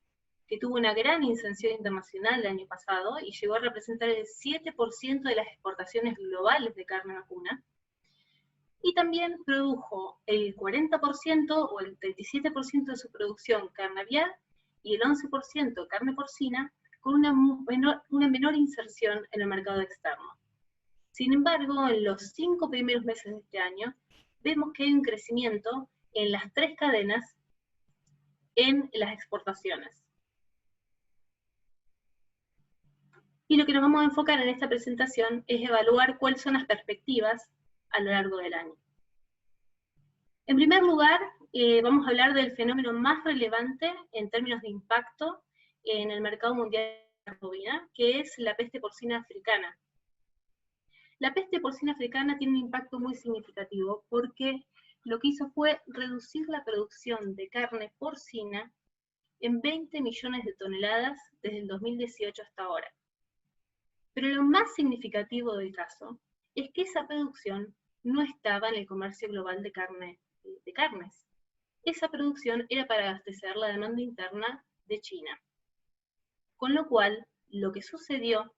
que tuvo una gran inserción internacional el año pasado y llegó a representar el 7% de las exportaciones globales de carne vacuna. Y también produjo el 40% o el 37% de su producción carne aviar y el 11% carne porcina, con una menor inserción en el mercado externo. Sin embargo, en los 5 primeros meses de este año, vemos que hay un crecimiento en las 3 cadenas en las exportaciones. Y lo que nos vamos a enfocar en esta presentación es evaluar cuáles son las perspectivas a lo largo del año. En primer lugar, vamos a hablar del fenómeno más relevante en términos de impacto en el mercado mundial de carne bovina, que es la peste porcina africana. La peste porcina africana tiene un impacto muy significativo porque lo que hizo fue reducir la producción de carne porcina en 20 millones de toneladas desde el 2018 hasta ahora. Pero lo más significativo del caso es que esa producción no estaba en el comercio global de carnes. Esa producción era para abastecer la demanda interna de China. Con lo cual, lo que sucedió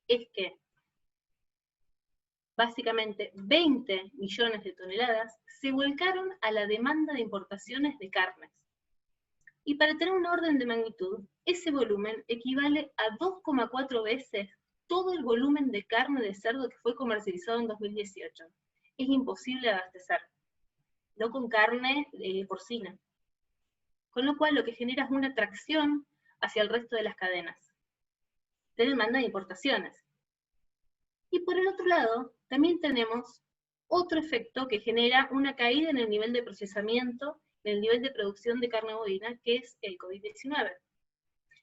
es que básicamente 20 millones de toneladas se volcaron a la demanda de importaciones de carnes. Y para tener un orden de magnitud, ese volumen equivale a 2,4 veces todo el volumen de carne de cerdo que fue comercializado en 2018. Es imposible abastecer, no con carne porcina. Con lo cual lo que genera es una atracción hacia el resto de las cadenas de demanda de importaciones. Y por el otro lado, también tenemos otro efecto que genera una caída en el nivel de procesamiento, en el nivel de producción de carne bovina, que es el COVID-19.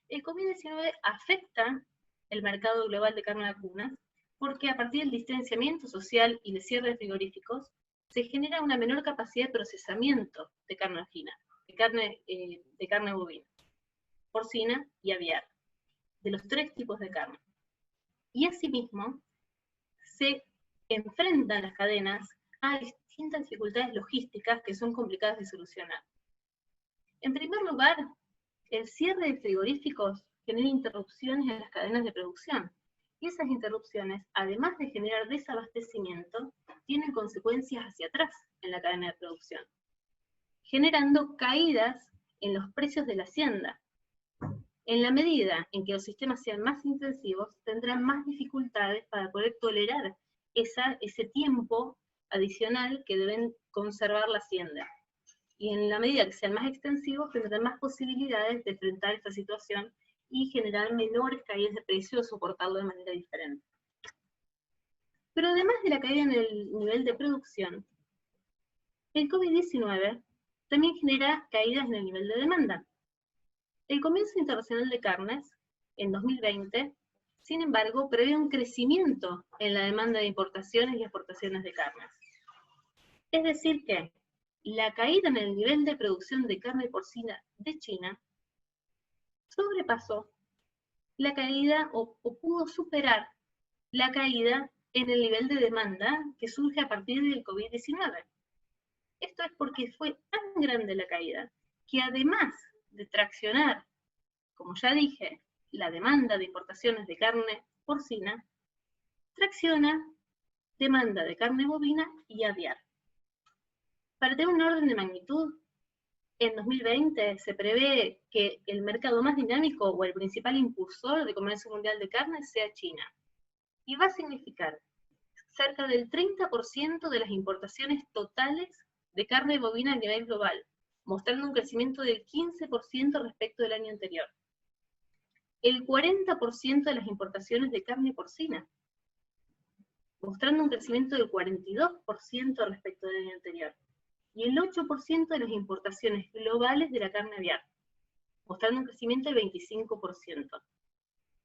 El COVID-19 afecta el mercado global de carne vacuna, porque a partir del distanciamiento social y de cierre de frigoríficos, se genera una menor capacidad de procesamiento de carne fina, de carne bovina, porcina y aviar, de los 3 tipos de carne. Y asimismo, se enfrentan las cadenas a distintas dificultades logísticas que son complicadas de solucionar. En primer lugar, el cierre de frigoríficos genera interrupciones en las cadenas de producción. Y esas interrupciones, además de generar desabastecimiento, tienen consecuencias hacia atrás en la cadena de producción, generando caídas en los precios de la hacienda. En la medida en que los sistemas sean más intensivos, tendrán más dificultades para poder tolerar ese tiempo adicional que deben conservar la hacienda. Y en la medida que sean más extensivos, tendrán más posibilidades de enfrentar esta situación y generar menores caídas de precio o soportarlo de manera diferente. Pero además de la caída en el nivel de producción, el COVID-19 también genera caídas en el nivel de demanda. El Comercio Internacional de Carnes, en 2020, sin embargo, prevé un crecimiento en la demanda de importaciones y exportaciones de carnes. Es decir que la caída en el nivel de producción de carne porcina de China sobrepasó la caída o pudo superar la caída en el nivel de demanda que surge a partir del COVID-19. Esto es porque fue tan grande la caída que además de traccionar, como ya dije, la demanda de importaciones de carne porcina, tracciona demanda de carne bovina y aviar. Para tener un orden de magnitud, en 2020 se prevé que el mercado más dinámico o el principal impulsor de comercio mundial de carne sea China. Y va a significar cerca del 30% de las importaciones totales de carne bovina a nivel global, mostrando un crecimiento del 15% respecto del año anterior. El 40% de las importaciones de carne porcina, mostrando un crecimiento del 42% respecto del año anterior. Y el 8% de las importaciones globales de la carne aviar, mostrando un crecimiento del 25%.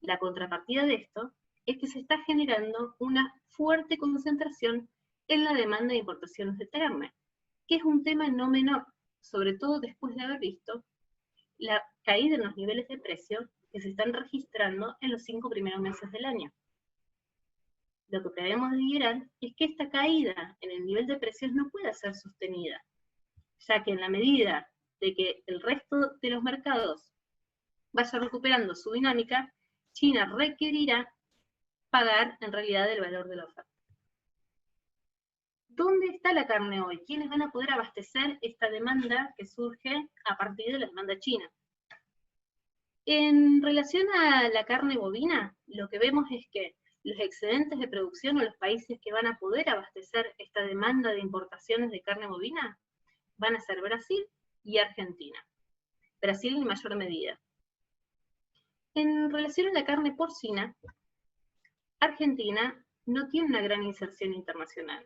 La contrapartida de esto es que se está generando una fuerte concentración en la demanda de importaciones de carne, que es un tema no menor, sobre todo después de haber visto la caída en los niveles de precio que se están registrando en los 5 primeros meses del año. Lo que prevemos de Irán es que esta caída en el nivel de precios no pueda ser sostenida, ya que en la medida de que el resto de los mercados vaya recuperando su dinámica, China requerirá pagar en realidad el valor de la oferta. ¿Dónde está la carne hoy? ¿Quiénes van a poder abastecer esta demanda que surge a partir de la demanda china? En relación a la carne bovina, lo que vemos es que los excedentes de producción o los países que van a poder abastecer esta demanda de importaciones de carne bovina van a ser Brasil y Argentina. Brasil en mayor medida. En relación a la carne porcina, Argentina no tiene una gran inserción internacional,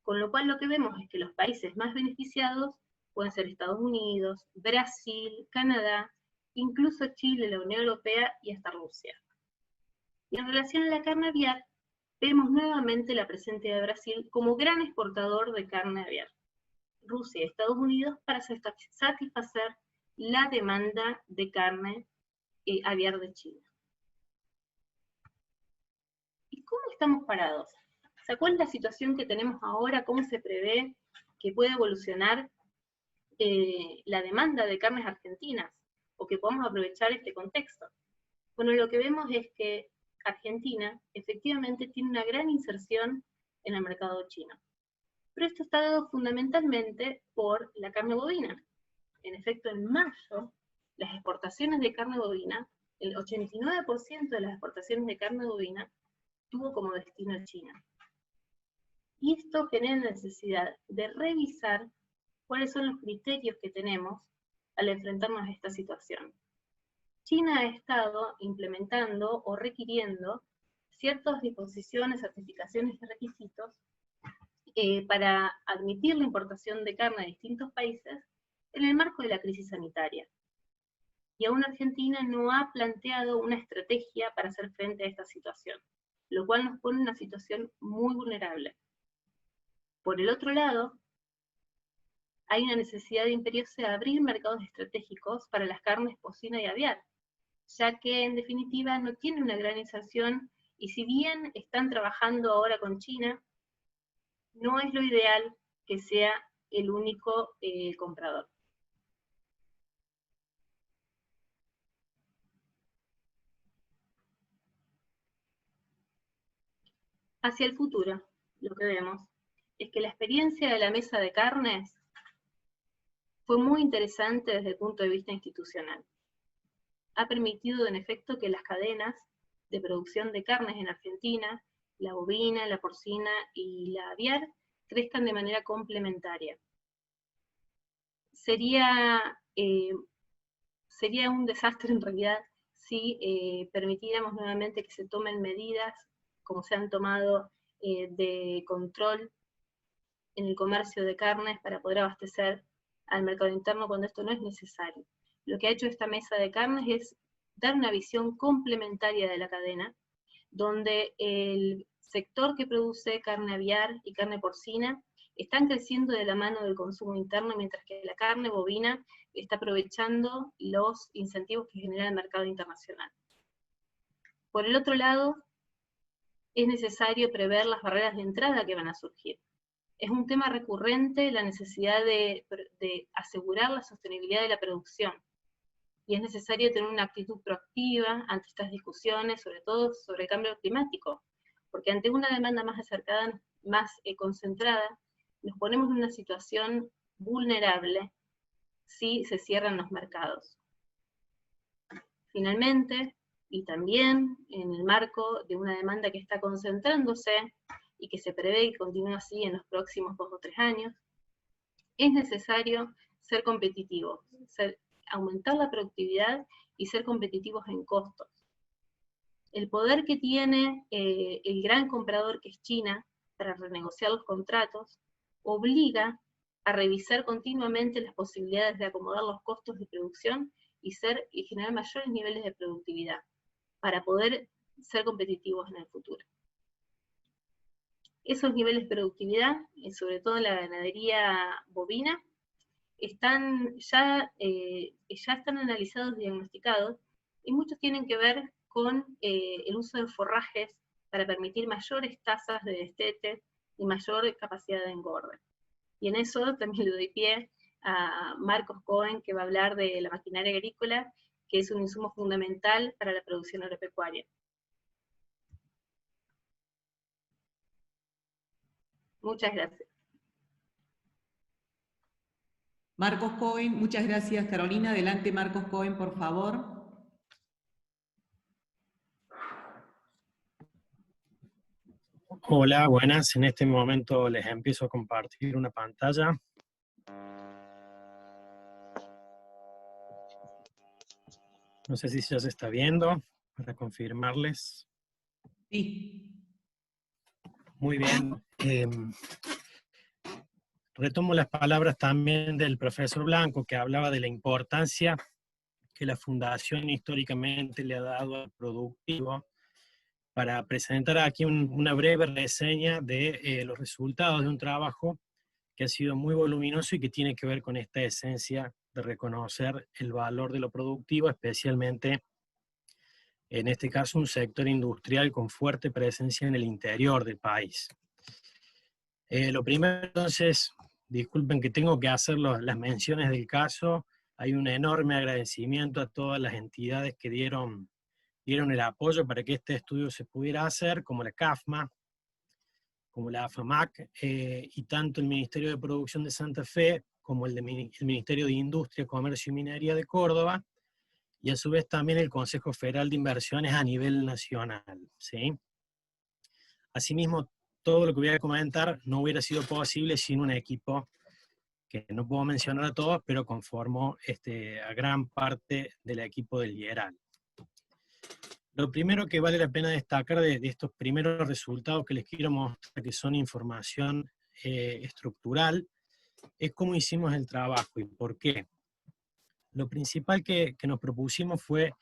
con lo cual lo que vemos es que los países más beneficiados pueden ser Estados Unidos, Brasil, Canadá, incluso Chile, la Unión Europea y hasta Rusia. Y en relación a la carne aviar, vemos nuevamente la presencia de Brasil como gran exportador de carne aviar. Rusia y Estados Unidos para satisfacer la demanda de carne aviar de China. ¿Y cómo estamos parados? O sea, ¿cuál es la situación que tenemos ahora? ¿Cómo se prevé que pueda evolucionar la demanda de carnes argentinas? O que podamos aprovechar este contexto. Bueno, lo que vemos es que Argentina efectivamente tiene una gran inserción en el mercado chino. Pero esto está dado fundamentalmente por la carne bovina. En efecto, en mayo, las exportaciones de carne bovina, el 89% de las exportaciones de carne bovina tuvo como destino China. Y esto genera necesidad de revisar cuáles son los criterios que tenemos al enfrentarnos a esta situación. China ha estado implementando o requiriendo ciertas disposiciones, certificaciones y requisitos para admitir la importación de carne de distintos países en el marco de la crisis sanitaria. y aún Argentina no ha planteado una estrategia para hacer frente a esta situación, lo cual nos pone en una situación muy vulnerable. Por el otro lado, hay una necesidad imperiosa de abrir mercados estratégicos para las carnes porcina y aviar, ya que en definitiva no tiene una gran inserción, y si bien están trabajando ahora con China, no es lo ideal que sea el único comprador. Hacia el futuro, lo que vemos es que la experiencia de la mesa de carnes fue muy interesante desde el punto de vista institucional. Ha permitido en efecto que las cadenas de producción de carnes en Argentina, la bovina, la porcina y la aviar, crezcan de manera complementaria. Sería un desastre en realidad si permitiéramos nuevamente que se tomen medidas como se han tomado de control en el comercio de carnes para poder abastecer al mercado interno cuando esto no es necesario. Lo que ha hecho esta mesa de carnes es dar una visión complementaria de la cadena, donde el sector que produce carne aviar y carne porcina están creciendo de la mano del consumo interno, mientras que la carne bovina está aprovechando los incentivos que genera el mercado internacional. Por el otro lado, es necesario prever las barreras de entrada que van a surgir. Es un tema recurrente la necesidad de asegurar la sostenibilidad de la producción, y es necesario tener una actitud proactiva ante estas discusiones, sobre todo sobre el cambio climático, porque ante una demanda más acercada, más concentrada, nos ponemos en una situación vulnerable si se cierran los mercados. Finalmente, y también en el marco de una demanda que está concentrándose y que se prevé que continúe así en los próximos 2 o 3 años, es necesario ser competitivos, aumentar la productividad y ser competitivos en costos. El poder que tiene el gran comprador que es China para renegociar los contratos obliga a revisar continuamente las posibilidades de acomodar los costos de producción y generar mayores niveles de productividad para poder ser competitivos en el futuro. Esos niveles de productividad, sobre todo en la ganadería bovina, ya están analizados y diagnosticados, y muchos tienen que ver con el uso de forrajes para permitir mayores tasas de destete y mayor capacidad de engorde. Y en eso también le doy pie a Marcos Cohen, que va a hablar de la maquinaria agrícola, que es un insumo fundamental para la producción agropecuaria. Muchas gracias. Marcos Cohen, muchas gracias Carolina. Adelante Marcos Cohen, por favor. Hola, buenas. En este momento les empiezo a compartir una pantalla. No sé si ya se está viendo, para confirmarles. Sí. Muy bien. Retomo las palabras también del profesor Blanco, que hablaba de la importancia que la Fundación históricamente le ha dado al productivo, para presentar aquí una breve reseña de los resultados de un trabajo que ha sido muy voluminoso y que tiene que ver con esta esencia de reconocer el valor de lo productivo, especialmente en este caso un sector industrial con fuerte presencia en el interior del país. Lo primero, entonces, disculpen que tengo que hacer las menciones del caso. Hay un enorme agradecimiento a todas las entidades que dieron el apoyo para que este estudio se pudiera hacer, como la CAFMA, como la AFAMAC, y tanto el Ministerio de Producción de Santa Fe, como el Ministerio de Industria, Comercio y Minería de Córdoba, y a su vez también el Consejo Federal de Inversiones a nivel nacional, ¿sí? Asimismo, todo lo que voy a comentar no hubiera sido posible sin un equipo que no puedo mencionar a todos, pero conformó a gran parte del equipo del IERAL. Lo primero que vale la pena destacar de estos primeros resultados que les quiero mostrar, que son información estructural, es cómo hicimos el trabajo y por qué. lo principal que nos propusimos fue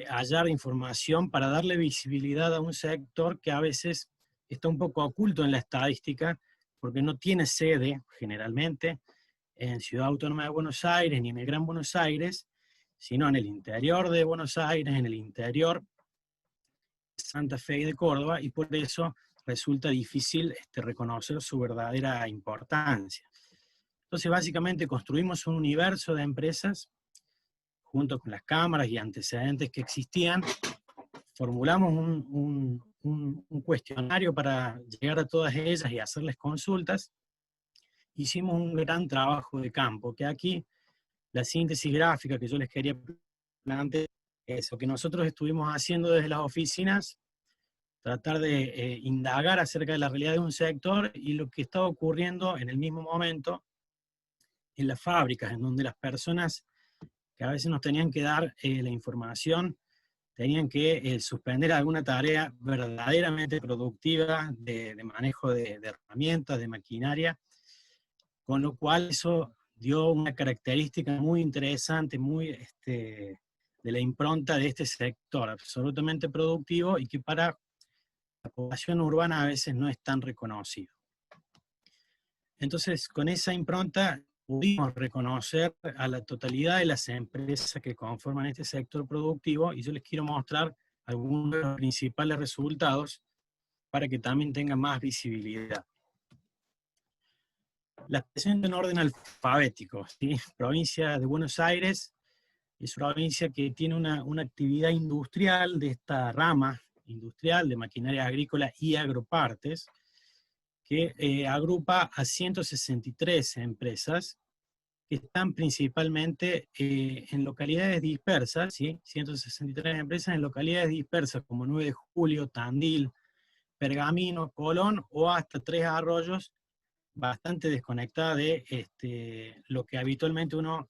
hallar información para darle visibilidad a un sector que a veces está un poco oculto en la estadística, porque no tiene sede, generalmente, en Ciudad Autónoma de Buenos Aires, ni en el Gran Buenos Aires, sino en el interior de Buenos Aires, en el interior de Santa Fe y de Córdoba, y por eso resulta difícil reconocer su verdadera importancia. Entonces, básicamente, construimos un universo de empresas, junto con las cámaras y antecedentes que existían, formulamos un cuestionario para llegar a todas ellas y hacerles consultas. Hicimos un gran trabajo de campo, que aquí la síntesis gráfica que yo les quería plantear es lo que nosotros estuvimos haciendo desde las oficinas, tratar de indagar acerca de la realidad de un sector y lo que estaba ocurriendo en el mismo momento en las fábricas, en donde las personas que a veces nos tenían que dar la información, tenían que suspender alguna tarea verdaderamente productiva de manejo de herramientas, de maquinaria, con lo cual eso dio una característica muy interesante, muy de la impronta de este sector, absolutamente productivo y que para la población urbana a veces no es tan reconocido. Entonces, con esa impronta pudimos reconocer a la totalidad de las empresas que conforman este sector productivo, y yo les quiero mostrar algunos de los principales resultados para que también tengan más visibilidad. La presento en orden alfabético, ¿sí? Provincia de Buenos Aires es una provincia que tiene una actividad industrial de esta rama industrial de maquinaria agrícola y agropartes, que agrupa a 163 empresas que están principalmente en localidades dispersas, ¿sí? 163 empresas en localidades dispersas como 9 de Julio, Tandil, Pergamino, Colón o hasta Tres Arroyos, bastante desconectada de lo que habitualmente uno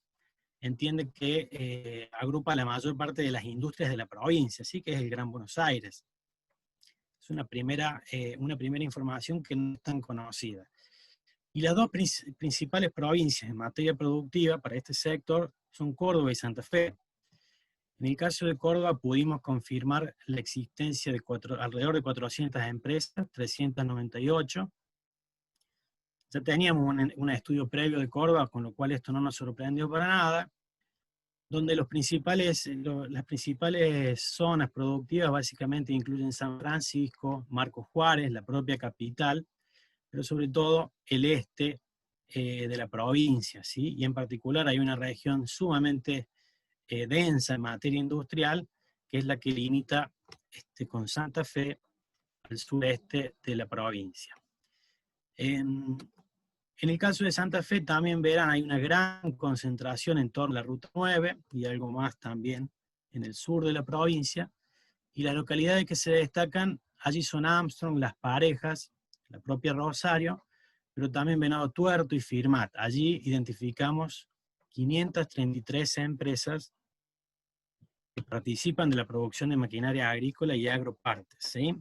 entiende que agrupa la mayor parte de las industrias de la provincia, ¿sí? Que es el Gran Buenos Aires. Es una primera información que no es tan conocida. Y las dos principales provincias en materia productiva para este sector son Córdoba y Santa Fe. En el caso de Córdoba pudimos confirmar la existencia de alrededor de 400 empresas, 398. Ya teníamos un estudio previo de Córdoba, con lo cual esto no nos sorprendió para nada, donde las principales zonas productivas básicamente incluyen San Francisco, Marcos Juárez, la propia capital, pero sobre todo el este de la provincia, ¿sí? Y en particular hay una región sumamente densa en materia industrial, que es la que limita con Santa Fe al sureste de la provincia. En el caso de Santa Fe también verán, hay una gran concentración en torno a la Ruta 9 y algo más también en el sur de la provincia, y las localidades que se destacan allí son Armstrong, Las Parejas, la propia Rosario, pero también Venado Tuerto y Firmat. Allí identificamos 533 empresas que participan de la producción de maquinaria agrícola y agropartes, ¿sí?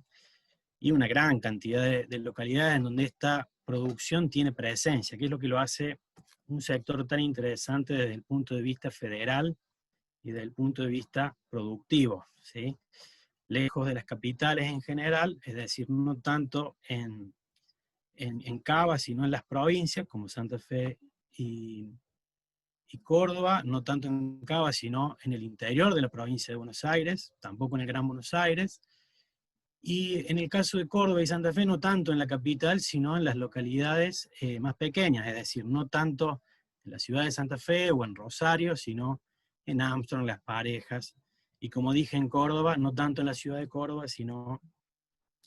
Y una gran cantidad de localidades en donde esta producción tiene presencia, que es lo que lo hace un sector tan interesante desde el punto de vista federal y desde el punto de vista productivo, ¿sí? Lejos de las capitales en general, es decir, no tanto en Cava, sino en las provincias, como Santa Fe y Córdoba, no tanto en Cava, sino en el interior de la provincia de Buenos Aires, tampoco en el Gran Buenos Aires, y en el caso de Córdoba y Santa Fe, no tanto en la capital, sino en las localidades más pequeñas, es decir, no tanto en la ciudad de Santa Fe o en Rosario, sino en Armstrong, Las Parejas, y como dije en Córdoba, no tanto en la ciudad de Córdoba, sino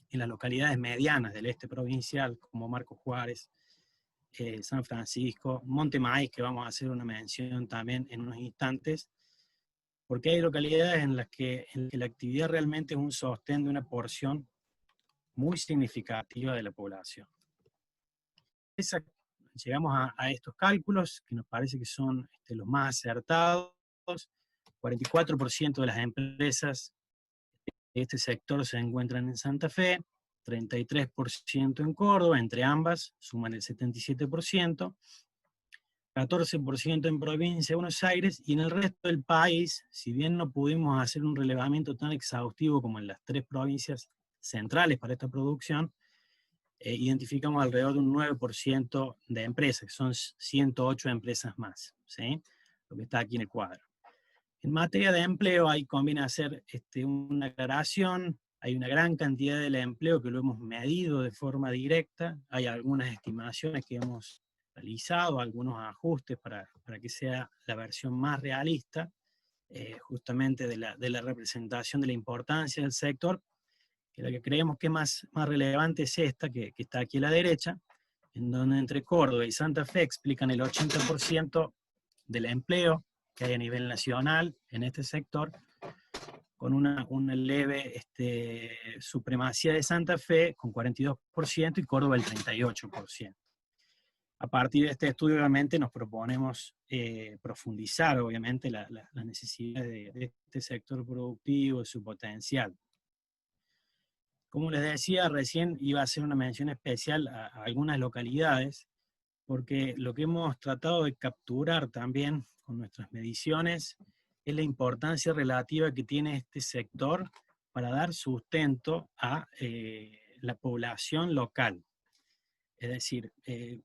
en las localidades medianas del este provincial, como Marcos Juárez, San Francisco, Monte Maíz, que vamos a hacer una mención también en unos instantes, porque hay localidades en las que la actividad realmente es un sostén de una porción muy significativa de la población. Llegamos a estos cálculos, que nos parece que son los más acertados. 44% de las empresas de este sector se encuentran en Santa Fe, 33% en Córdoba, entre ambas suman el 77%, 14% en provincia de Buenos Aires, y en el resto del país, si bien no pudimos hacer un relevamiento tan exhaustivo como en las 3 provincias centrales para esta producción, identificamos alrededor de un 9% de empresas, que son 108 empresas más, ¿sí? Lo que está aquí en el cuadro. En materia de empleo, ahí conviene hacer una aclaración. Hay una gran cantidad del empleo que lo hemos medido de forma directa. Hay algunas estimaciones que hemos realizado, algunos ajustes para que sea la versión más realista, justamente de la representación de la importancia del sector, que la que creemos que más relevante es esta, que está aquí a la derecha, en donde entre Córdoba y Santa Fe explican el 80% del empleo que hay a nivel nacional en este sector, con una leve supremacía de Santa Fe con 42% y Córdoba el 38%. A partir de este estudio, obviamente, nos proponemos profundizar, obviamente, la necesidad de este sector productivo, de su potencial. Como les decía, recién iba a hacer una mención especial a algunas localidades, porque lo que hemos tratado de capturar también con nuestras mediciones es la importancia relativa que tiene este sector para dar sustento a la población local. Es decir,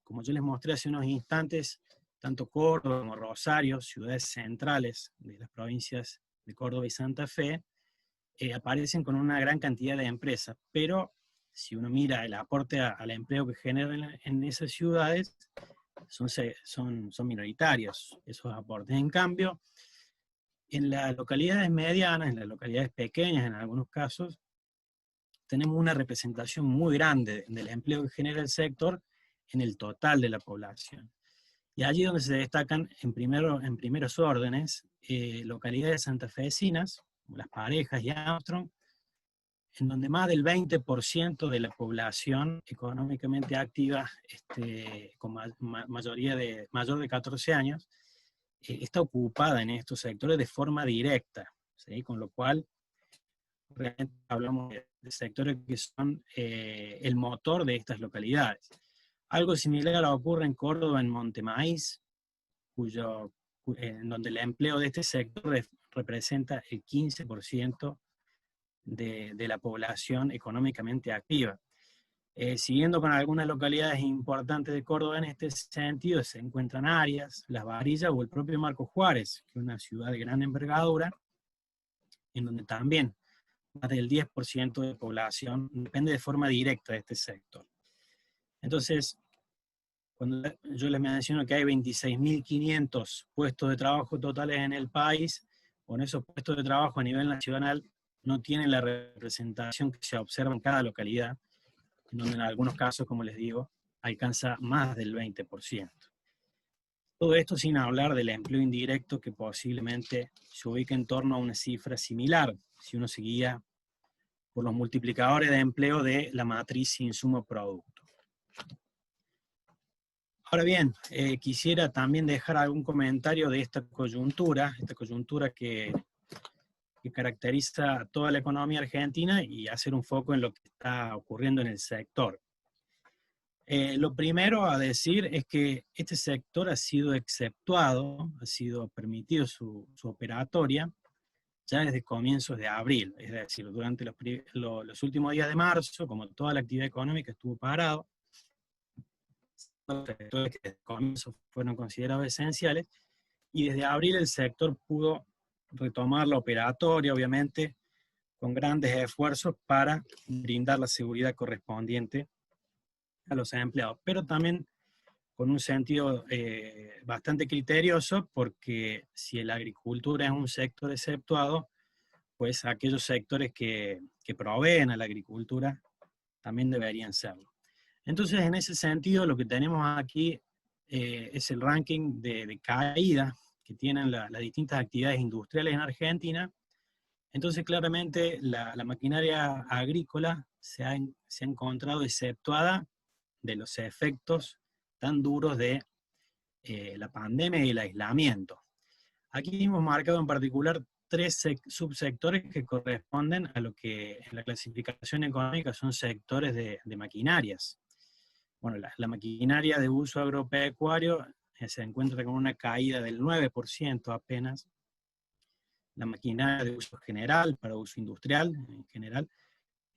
como yo les mostré hace unos instantes, tanto Córdoba como Rosario, ciudades centrales de las provincias de Córdoba y Santa Fe, aparecen con una gran cantidad de empresas, pero si uno mira el aporte al empleo que generan en esas ciudades, son minoritarios esos aportes. En cambio, en las localidades medianas, en las localidades pequeñas en algunos casos, tenemos una representación muy grande del empleo que genera el sector en el total de la población. Y allí donde se destacan en primeros órdenes localidades santafesinas, como Las Parejas y Armstrong, en donde más del 20% de la población económicamente activa, con mayor de 14 años, está ocupada en estos sectores de forma directa, ¿sí? Con lo cual realmente hablamos de sectores que son el motor de estas localidades. Algo similar ocurre en Córdoba, en Montemaíz, en donde el empleo de este sector representa el 15% de la población económicamente activa. Siguiendo con algunas localidades importantes de Córdoba en este sentido, se encuentran Arias, Las Varillas o el propio Marcos Juárez, que es una ciudad de gran envergadura, en donde también más del 10% de población depende de forma directa de este sector. Entonces, cuando yo les menciono que hay 26.500 puestos de trabajo totales en el país, con esos puestos de trabajo a nivel nacional no tienen la representación que se observa en cada localidad, en donde en algunos casos, como les digo, alcanza más del 20%. Todo esto sin hablar del empleo indirecto, que posiblemente se ubica en torno a una cifra similar, si uno se guía por los multiplicadores de empleo de la matriz insumo-producto. Ahora bien, quisiera también dejar algún comentario de esta coyuntura que caracteriza toda la economía argentina, y hacer un foco en lo que está ocurriendo en el sector. Lo primero a decir es que este sector ha sido exceptuado, ha sido permitido su operatoria ya desde comienzos de abril, es decir, durante los últimos días de marzo, como toda la actividad económica estuvo parado, los sectores que desde comienzo fueron considerados esenciales, y desde abril el sector pudo retomar la operatoria, obviamente, con grandes esfuerzos para brindar la seguridad correspondiente a los empleados, pero también con un sentido bastante criterioso, porque si la agricultura es un sector exceptuado, pues aquellos sectores que proveen a la agricultura también deberían serlo. Entonces, en ese sentido, lo que tenemos aquí es el ranking de caída que tienen las distintas actividades industriales en Argentina. Entonces, claramente, la maquinaria agrícola se ha encontrado exceptuada de los efectos tan duros de la pandemia y el aislamiento. Aquí hemos marcado en particular 3 subsectores que corresponden a lo que en la clasificación económica son sectores de maquinarias. Bueno, la maquinaria de uso agropecuario se encuentra con una caída del 9% apenas. La maquinaria de uso general, para uso industrial en general,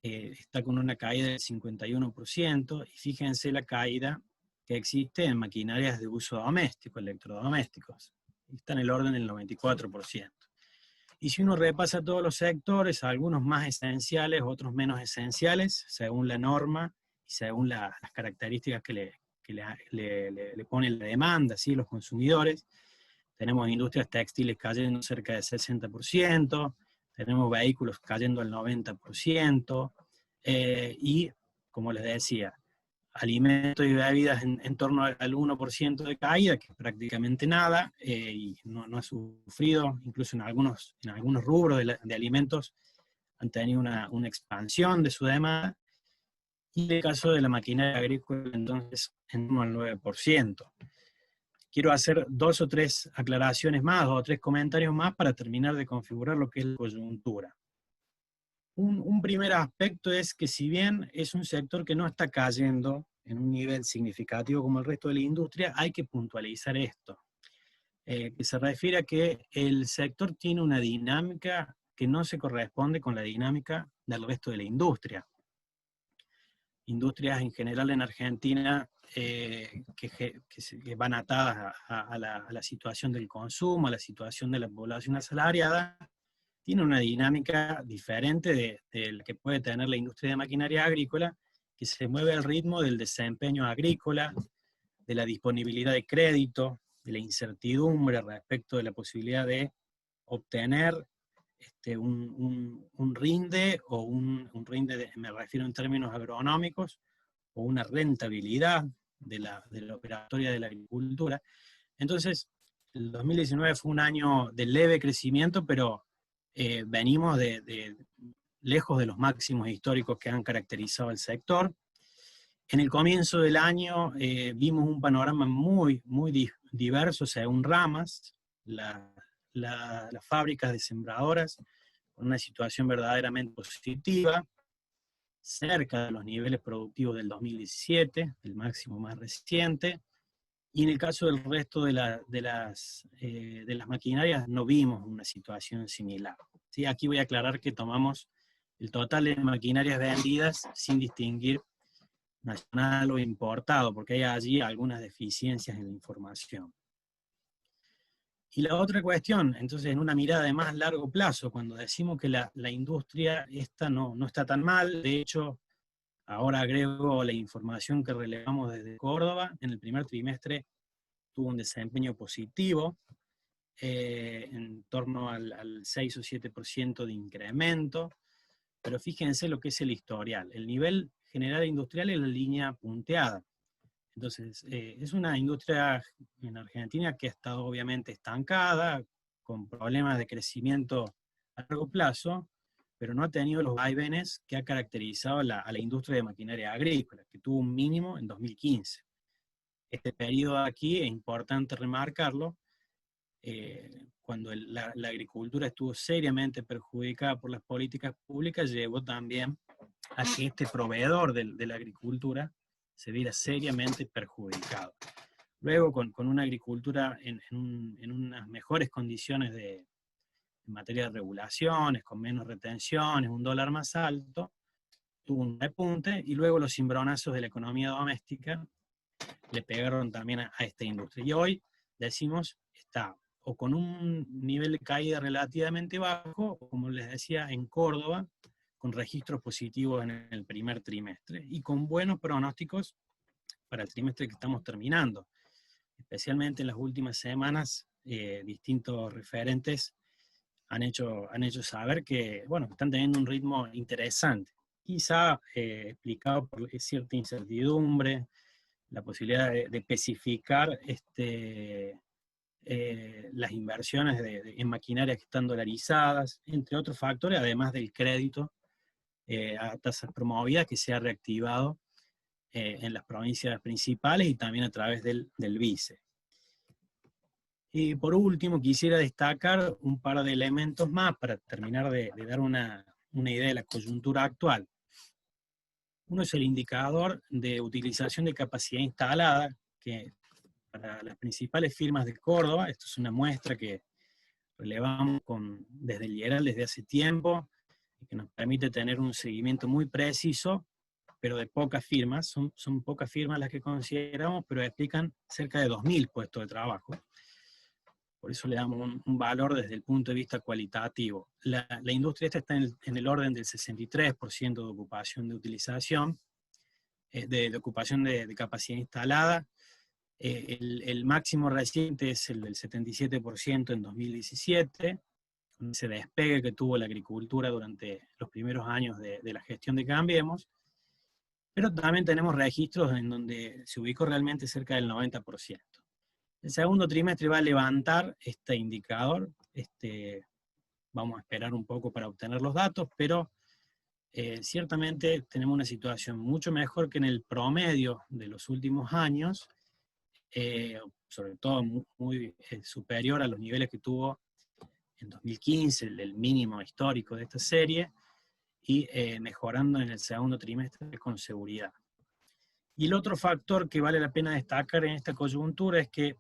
está con una caída del 51%, y fíjense la caída que existe en maquinarias de uso doméstico, electrodomésticos. Está en el orden del 94%. Y si uno repasa todos los sectores, algunos más esenciales, otros menos esenciales, según la norma y según las características que le pone la demanda, ¿sí? Los consumidores. Tenemos industrias textiles cayendo cerca del 60%, tenemos vehículos cayendo al 90%, y, como les decía, alimentos y bebidas en torno al 1% de caída, que es prácticamente nada, y no ha sufrido, incluso en algunos rubros de alimentos han tenido una expansión de su demanda, y en el caso de la maquinaria agrícola, entonces, en torno al 9%. Quiero hacer 2 o 3 aclaraciones más, 2 o 3 comentarios más para terminar de configurar lo que es la coyuntura. Un primer aspecto es que, si bien es un sector que no está cayendo en un nivel significativo como el resto de la industria, hay que puntualizar esto, que se refiere a que el sector tiene una dinámica que no se corresponde con la dinámica del resto de la industria. Industrias en general en Argentina que van atadas a la situación del consumo, a la situación de la población asalariada, tiene una dinámica diferente de la que puede tener la industria de maquinaria agrícola, que se mueve al ritmo del desempeño agrícola, de la disponibilidad de crédito, de la incertidumbre respecto de la posibilidad de obtener un rinde, o un rinde, me refiero en términos agronómicos, o una rentabilidad de la operatoria de la agricultura. Entonces, el 2019 fue un año de leve crecimiento, pero venimos de lejos de los máximos históricos que han caracterizado el sector. En el comienzo del año vimos un panorama muy diverso según ramas. Las fábricas de sembradoras con una situación verdaderamente positiva, cerca de los niveles productivos del 2017, el máximo más reciente, y en el caso del resto de las maquinarias no vimos una situación similar. ¿Sí? Aquí voy a aclarar que tomamos el total de maquinarias vendidas sin distinguir nacional o importado, porque hay allí algunas deficiencias en la información. Y la otra cuestión, entonces, en una mirada de más largo plazo, cuando decimos que la industria esta no está tan mal, de hecho, ahora agrego la información que relevamos desde Córdoba, en el primer trimestre tuvo un desempeño positivo, en torno al 6 o 7% de incremento, pero fíjense lo que es el historial. El nivel general industrial es la línea punteada. Entonces, es una industria en Argentina que ha estado obviamente estancada, con problemas de crecimiento a largo plazo, pero no ha tenido los vaivenes que ha caracterizado a la industria de maquinaria agrícola, que tuvo un mínimo en 2015. Este periodo aquí es importante remarcarlo, cuando la agricultura estuvo seriamente perjudicada por las políticas públicas, llevó también a que este proveedor de la agricultura se viera seriamente perjudicado. Luego, con una agricultura en unas mejores condiciones en materia de regulaciones, con menos retenciones, un dólar más alto, tuvo un repunte, y luego los cimbronazos de la economía doméstica le pegaron también a esta industria. Y hoy, decimos, está o con un nivel de caída relativamente bajo, o, como les decía, en Córdoba, con registros positivos en el primer trimestre, y con buenos pronósticos para el trimestre que estamos terminando. Especialmente en las últimas semanas, distintos referentes han hecho saber que, bueno, están teniendo un ritmo interesante, quizá explicado por cierta incertidumbre, la posibilidad de especificar las inversiones en maquinarias que están dolarizadas, entre otros factores, además del crédito a tasas promovidas que se ha reactivado en las provincias principales y también a través del BICE. Y por último, quisiera destacar un par de elementos más para terminar de dar una idea de la coyuntura actual. Uno es el indicador de utilización de capacidad instalada, que para las principales firmas de Córdoba. Esto es una muestra que relevamos desde el Lieral desde hace tiempo, y que nos permite tener un seguimiento muy preciso, pero de pocas firmas. Son pocas firmas las que consideramos, pero explican cerca de 2.000 puestos de trabajo. Por eso le damos un valor desde el punto de vista cualitativo. La industria esta está en el orden del 63% de ocupación de utilización, de ocupación de capacidad instalada. El máximo reciente es el del 77% en 2017, con ese despegue que tuvo la agricultura durante los primeros años de la gestión de Cambiemos, pero también tenemos registros en donde se ubicó realmente cerca del 90%. El segundo trimestre va a levantar este indicador, vamos a esperar un poco para obtener los datos, pero ciertamente tenemos una situación mucho mejor que en el promedio de los últimos años, sobre todo muy superior a los niveles que tuvo en 2015, el mínimo histórico de esta serie, y mejorando en el segundo trimestre con seguridad. Y el otro factor que vale la pena destacar en esta coyuntura es que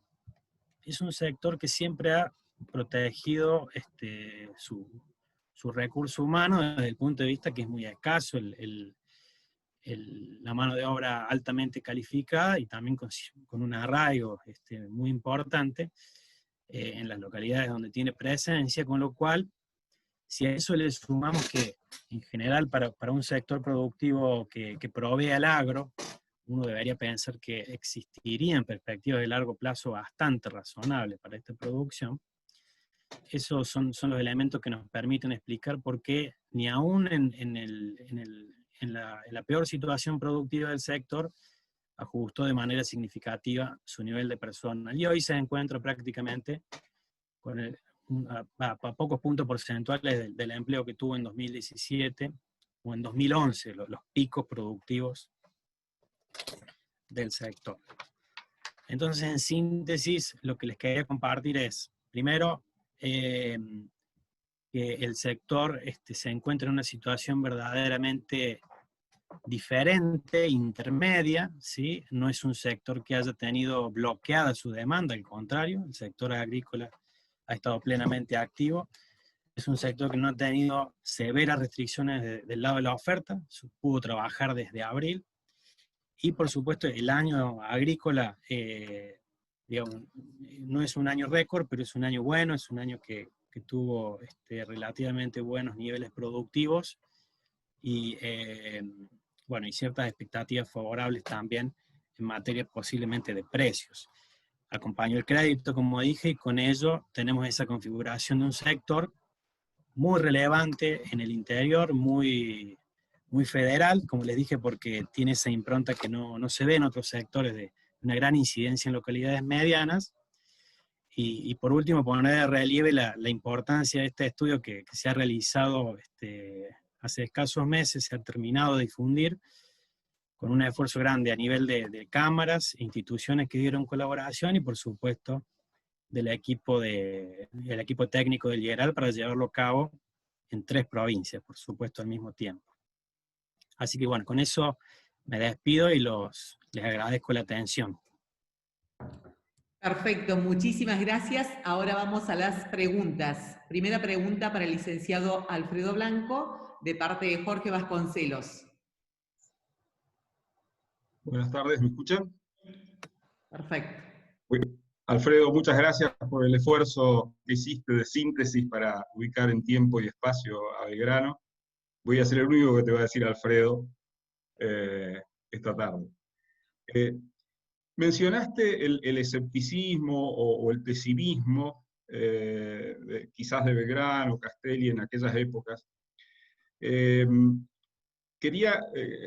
es un sector que siempre ha protegido su recurso humano desde el punto de vista que es muy escaso, la mano de obra altamente calificada y también con un arraigo muy importante en las localidades donde tiene presencia, con lo cual, si a eso le sumamos que en general para un sector productivo que provee al agro, uno debería pensar que existirían perspectivas de largo plazo bastante razonables para esta producción. Esos son los elementos que nos permiten explicar por qué ni aún en la peor situación productiva del sector ajustó de manera significativa su nivel de personal. Y hoy se encuentra prácticamente a pocos puntos porcentuales del empleo que tuvo en 2017 o en 2011, los picos productivos del sector. Entonces, en síntesis, lo que les quería compartir es, primero, que el sector se encuentra en una situación verdaderamente diferente, intermedia, ¿sí? No es un sector que haya tenido bloqueada su demanda, al contrario, el sector agrícola ha estado plenamente activo. Es un sector que no ha tenido severas restricciones del lado de la oferta, pudo trabajar desde abril. Y por supuesto el año agrícola, digamos, no es un año récord, pero es un año bueno, es un año que tuvo relativamente buenos niveles productivos y, bueno, y ciertas expectativas favorables también en materia posiblemente de precios. Acompañó el crédito, como dije, y con ello tenemos esa configuración de un sector muy relevante en el interior, muy federal, como les dije, porque tiene esa impronta que no se ve en otros sectores de una gran incidencia en localidades medianas. Y por último, poner de relieve la importancia de este estudio que se ha realizado hace escasos meses, se ha terminado de difundir, con un esfuerzo grande a nivel de cámaras, instituciones que dieron colaboración y por supuesto del equipo técnico del Lieral para llevarlo a cabo en 3 provincias, por supuesto al mismo tiempo. Así que bueno, con eso me despido y les agradezco la atención. Perfecto, muchísimas gracias. Ahora vamos a las preguntas. Primera pregunta para el licenciado Alfredo Blanco, de parte de Jorge Vasconcelos. Buenas tardes, ¿me escuchan? Perfecto. Alfredo, muchas gracias por el esfuerzo que hiciste de síntesis para ubicar en tiempo y espacio a Belgrano. Voy a ser el único que te va a decir Alfredo esta tarde. Mencionaste el escepticismo o el pesimismo, quizás de Belgrano, Castelli en aquellas épocas. Quería,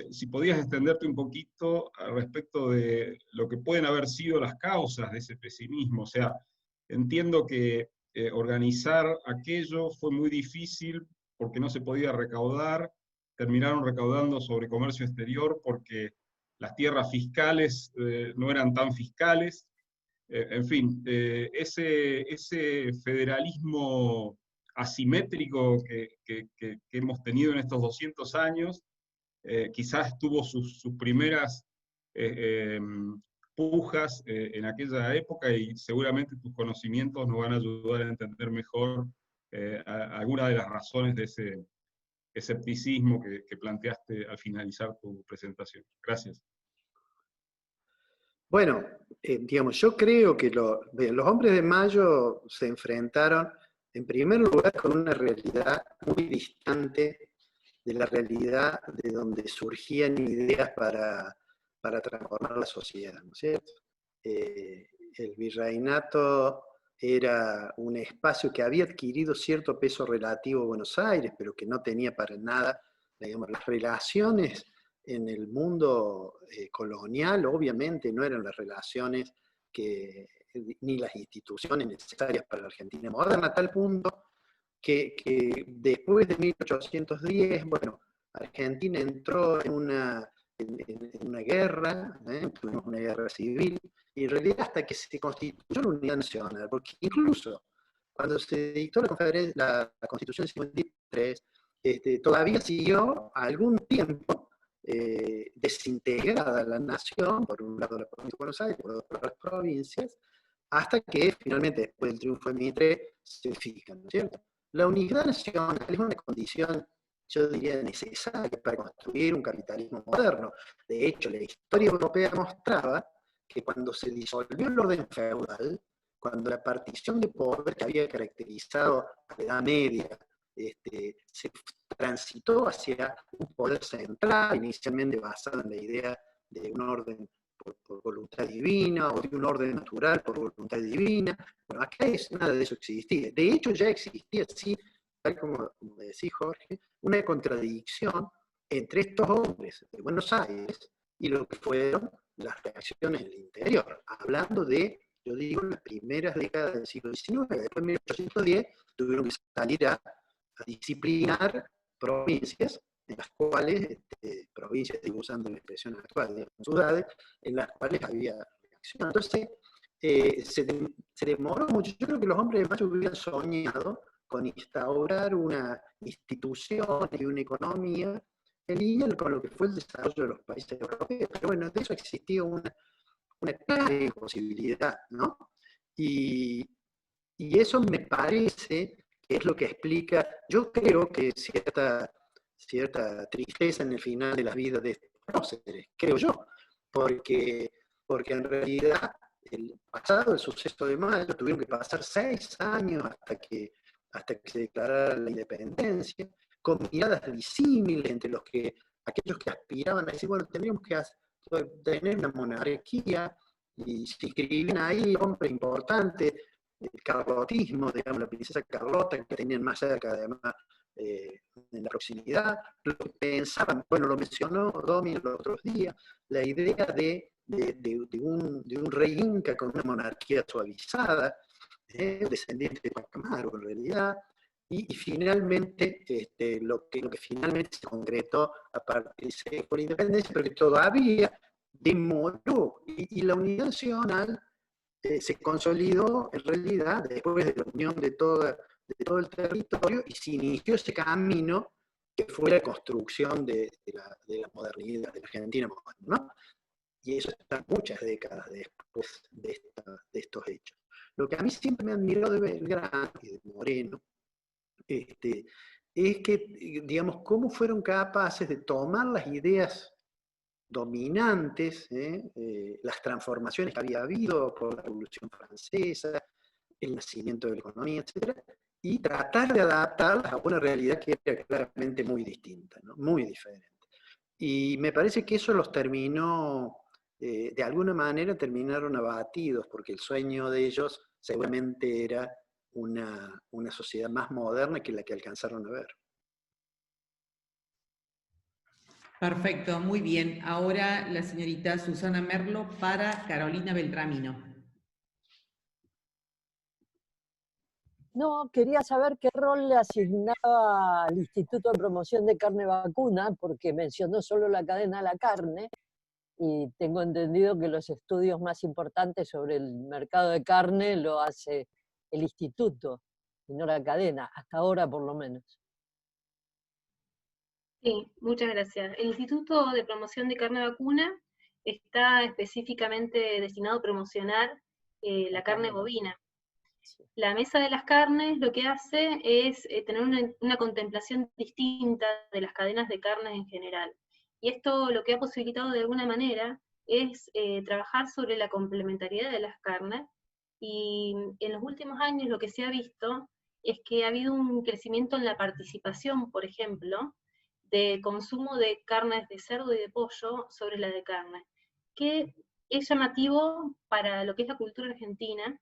si podías extenderte un poquito al respecto de lo que pueden haber sido las causas de ese pesimismo. O sea, entiendo que organizar aquello fue muy difícil porque no se podía recaudar, terminaron recaudando sobre comercio exterior porque las tierras fiscales no eran tan fiscales. En fin, ese federalismo asimétrico que hemos tenido en estos 200 años, quizás tuvo sus primeras pujas en aquella época, y seguramente tus conocimientos nos van a ayudar a entender mejor algunas de las razones de ese escepticismo que planteaste al finalizar tu presentación. Gracias. Bueno, digamos, yo creo que los hombres de Mayo se enfrentaron, en primer lugar, con una realidad muy distante de la realidad de donde surgían ideas para transformar la sociedad, ¿no es cierto? El virreinato era un espacio que había adquirido cierto peso relativo a Buenos Aires, pero que no tenía para nada, digamos, las relaciones en el mundo colonial, obviamente, no eran las relaciones ni las instituciones necesarias para la Argentina moderna, a tal punto que después de 1810, bueno, Argentina entró en una guerra, tuvimos una guerra civil, y en realidad hasta que se constituyó la Unidad Nacional, porque incluso cuando se dictó la Constitución 53, todavía siguió algún tiempo desintegrada la nación, por un lado la provincia de Buenos Aires, por otro las provincias, hasta que finalmente después del triunfo de Mitre se fijan, ¿no es cierto? La unidad nacional es una condición, yo diría, necesaria para construir un capitalismo moderno. De hecho, la historia europea mostraba que cuando se disolvió el orden feudal, cuando la partición de poder que había caracterizado a la Edad Media se transitó hacia un poder central, inicialmente basado en la idea de un orden por voluntad divina, o de un orden natural por voluntad divina. Bueno, acá nada de eso existía. De hecho, ya existía, sí, tal como decís, Jorge, una contradicción entre estos hombres de Buenos Aires y lo que fueron las reacciones del interior, hablando de, yo digo, las primeras décadas del siglo XIX. Después de 1810 tuvieron que salir a disciplinar provincias en las cuales, provincias, usando la expresión actual, de ciudades, en las cuales había reacción. Entonces, se demoró mucho. Yo creo que los hombres de Mayo hubieran soñado con instaurar una institución y una economía en línea con lo que fue el desarrollo de los países europeos. Pero bueno, de eso existía una clara posibilidad, ¿no? Y eso me parece que es lo que explica, yo creo que cierta tristeza en el final de la vida de estos próceres, creo yo, porque en realidad el suceso de Mayo, tuvieron que pasar 6 años hasta que se declarara la independencia, con miradas disímiles entre aquellos que aspiraban a decir, bueno, tendríamos que tener una monarquía, y se inscribían ahí hombres importantes, el carlotismo, digamos, la princesa Carlota, que tenían más cerca, además, en la proximidad, lo que pensaban, bueno, lo mencionó Domi los otros días, la idea de un rey inca con una monarquía suavizada, descendiente de Pacamaro, en realidad, y finalmente, lo que finalmente se concretó a partir de la independencia, pero que todavía demoró, y la unidad nacional se consolidó en realidad después de la unión de todo el territorio, y se inició ese camino que fue la construcción de la modernidad, de la Argentina moderna, ¿no? Y eso está muchas décadas después de estos hechos. Lo que a mí siempre me admiró de Belgrano y de Moreno es que, digamos, cómo fueron capaces de tomar las ideas dominantes, las transformaciones que había habido por la Revolución Francesa, el nacimiento de la economía, etc., y tratar de adaptarlas a una realidad que era claramente muy distinta, ¿no? Muy diferente. Y me parece que eso los terminó, de alguna manera terminaron abatidos, porque el sueño de ellos seguramente era una sociedad más moderna que la que alcanzaron a ver. Perfecto, muy bien. Ahora la señorita Susana Merlo para Carolina Beltramino. No, quería saber qué rol le asignaba al Instituto de Promoción de Carne Vacuna, porque mencionó solo la cadena de la carne, y tengo entendido que los estudios más importantes sobre el mercado de carne lo hace el instituto, y no la cadena, hasta ahora por lo menos. Sí, muchas gracias. El Instituto de Promoción de Carne Vacuna está específicamente destinado a promocionar la carne bovina. La mesa de las carnes lo que hace es tener una contemplación distinta de las cadenas de carnes en general. Y esto lo que ha posibilitado de alguna manera es trabajar sobre la complementariedad de las carnes, y en los últimos años lo que se ha visto es que ha habido un crecimiento en la participación, por ejemplo, de consumo de carnes de cerdo y de pollo sobre la de carne, que es llamativo para lo que es la cultura argentina,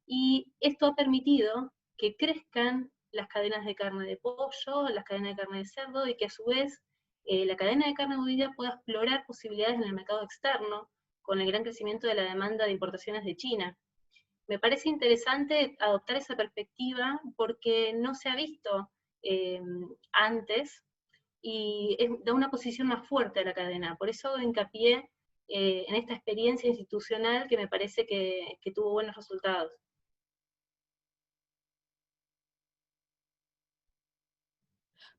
y esto ha permitido que crezcan las cadenas de carne de pollo, las cadenas de carne de cerdo, y que a su vez la cadena de carne bovina pueda explorar posibilidades en el mercado externo, con el gran crecimiento de la demanda de importaciones de China. Me parece interesante adoptar esa perspectiva porque no se ha visto antes, y da una posición más fuerte a la cadena. Por eso hincapié en esta experiencia institucional que me parece que tuvo buenos resultados.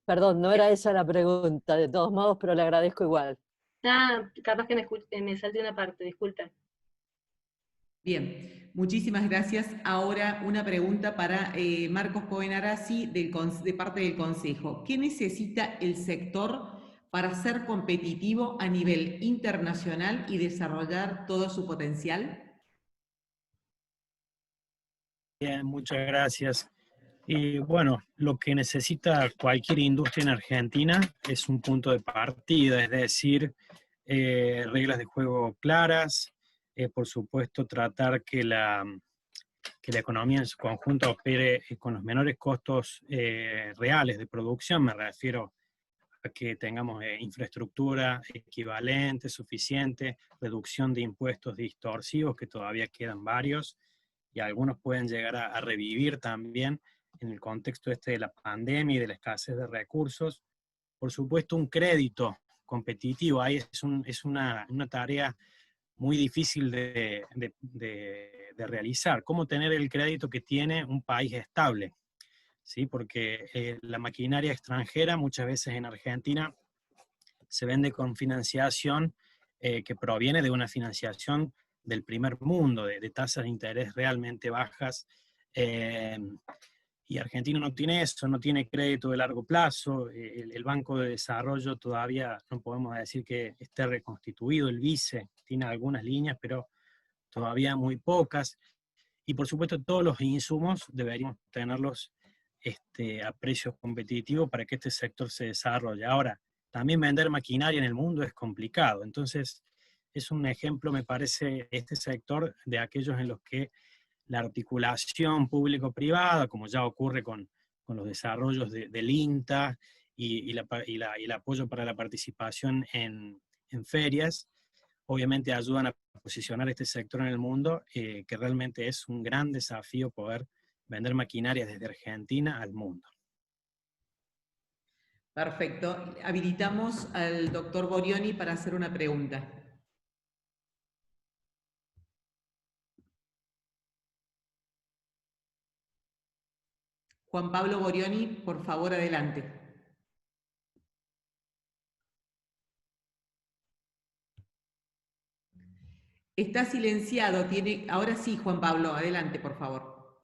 Perdón, no era esa la pregunta, de todos modos, pero le agradezco igual. Capaz que me salté una parte, disculpa. Bien, muchísimas gracias. Ahora una pregunta para Marcos Cohen Arasi de parte del Consejo. ¿Qué necesita el sector para ser competitivo a nivel internacional y desarrollar todo su potencial? Bien, muchas gracias. Y bueno, lo que necesita cualquier industria en Argentina es un punto de partida, es decir, reglas de juego claras, por supuesto tratar que la economía en su conjunto opere con los menores costos reales de producción. Me refiero a que tengamos infraestructura equivalente, suficiente, reducción de impuestos distorsivos, que todavía quedan varios, y algunos pueden llegar a revivir también en el contexto de la pandemia y de la escasez de recursos. Por supuesto, un crédito competitivo, ahí es una tarea muy difícil de realizar. ¿Cómo tener el crédito que tiene un país estable? ¿Sí? Porque la maquinaria extranjera muchas veces en Argentina se vende con financiación que proviene de una financiación del primer mundo, de tasas de interés realmente bajas, y Argentina no tiene eso, no tiene crédito de largo plazo. El Banco de Desarrollo todavía no podemos decir que esté reconstituido, el BICE tiene algunas líneas, pero todavía muy pocas, y por supuesto todos los insumos deberíamos tenerlos a precios competitivos para que este sector se desarrolle. Ahora, también vender maquinaria en el mundo es complicado, entonces es un ejemplo, me parece, este sector de aquellos en los que la articulación público-privada, como ya ocurre con los desarrollos del INTA y el apoyo para la participación en ferias, obviamente ayudan a posicionar este sector en el mundo, que realmente es un gran desafío poder vender maquinaria desde Argentina al mundo. Perfecto. Habilitamos al doctor Borioni para hacer una pregunta. Juan Pablo Borioni, por favor, adelante. Está silenciado. Ahora sí, Juan Pablo, adelante, por favor.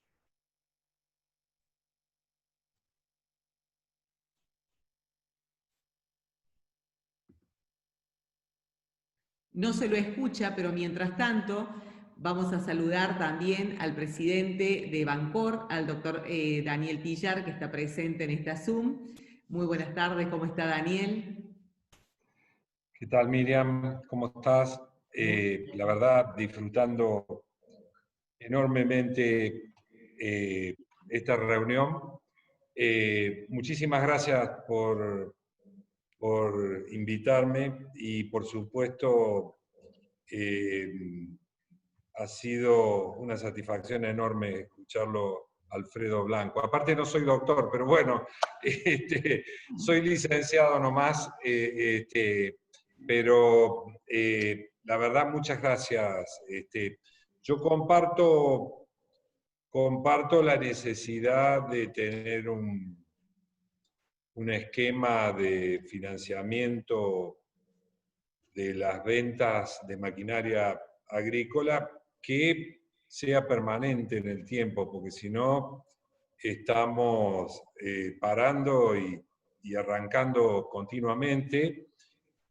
No se lo escucha, pero mientras tanto vamos a saludar también al presidente de Bancor, al doctor Daniel Pillar, que está presente en esta Zoom. Muy buenas tardes, ¿cómo está Daniel? ¿Qué tal, Miriam? ¿Cómo estás? La verdad, disfrutando enormemente esta reunión. Muchísimas gracias por invitarme y, por supuesto, ha sido una satisfacción enorme escucharlo, Alfredo Blanco. Aparte no soy doctor, pero bueno, soy licenciado nomás, pero la verdad, muchas gracias. Yo comparto la necesidad de tener un esquema de financiamiento de las ventas de maquinaria agrícola que sea permanente en el tiempo, porque si no estamos parando y arrancando continuamente.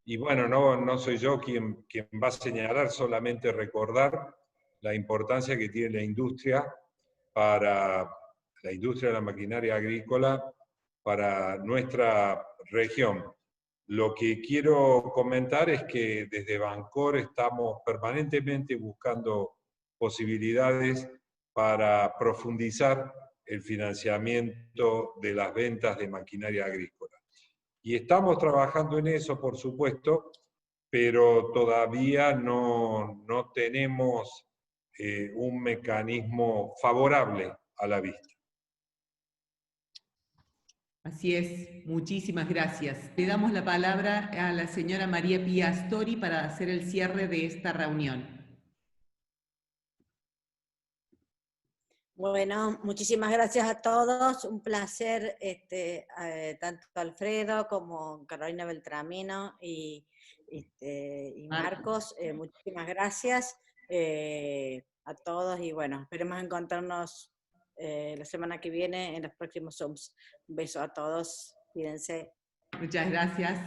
Y bueno, no soy yo quien va a señalar, solamente recordar la importancia que tiene la industria para la industria de la maquinaria agrícola para nuestra región. Lo que quiero comentar es que desde Bancor estamos permanentemente buscando posibilidades para profundizar el financiamiento de las ventas de maquinaria agrícola. Y estamos trabajando en eso, por supuesto, pero todavía no tenemos un mecanismo favorable a la vista. Así es, muchísimas gracias. Le damos la palabra a la señora María Pía Astori para hacer el cierre de esta reunión. Bueno, muchísimas gracias a todos, un placer, tanto Alfredo como Carolina Beltramino y Marcos, muchísimas gracias a todos y bueno, esperemos encontrarnos la semana que viene en los próximos Zooms. Un beso a todos, cuídense. Muchas gracias.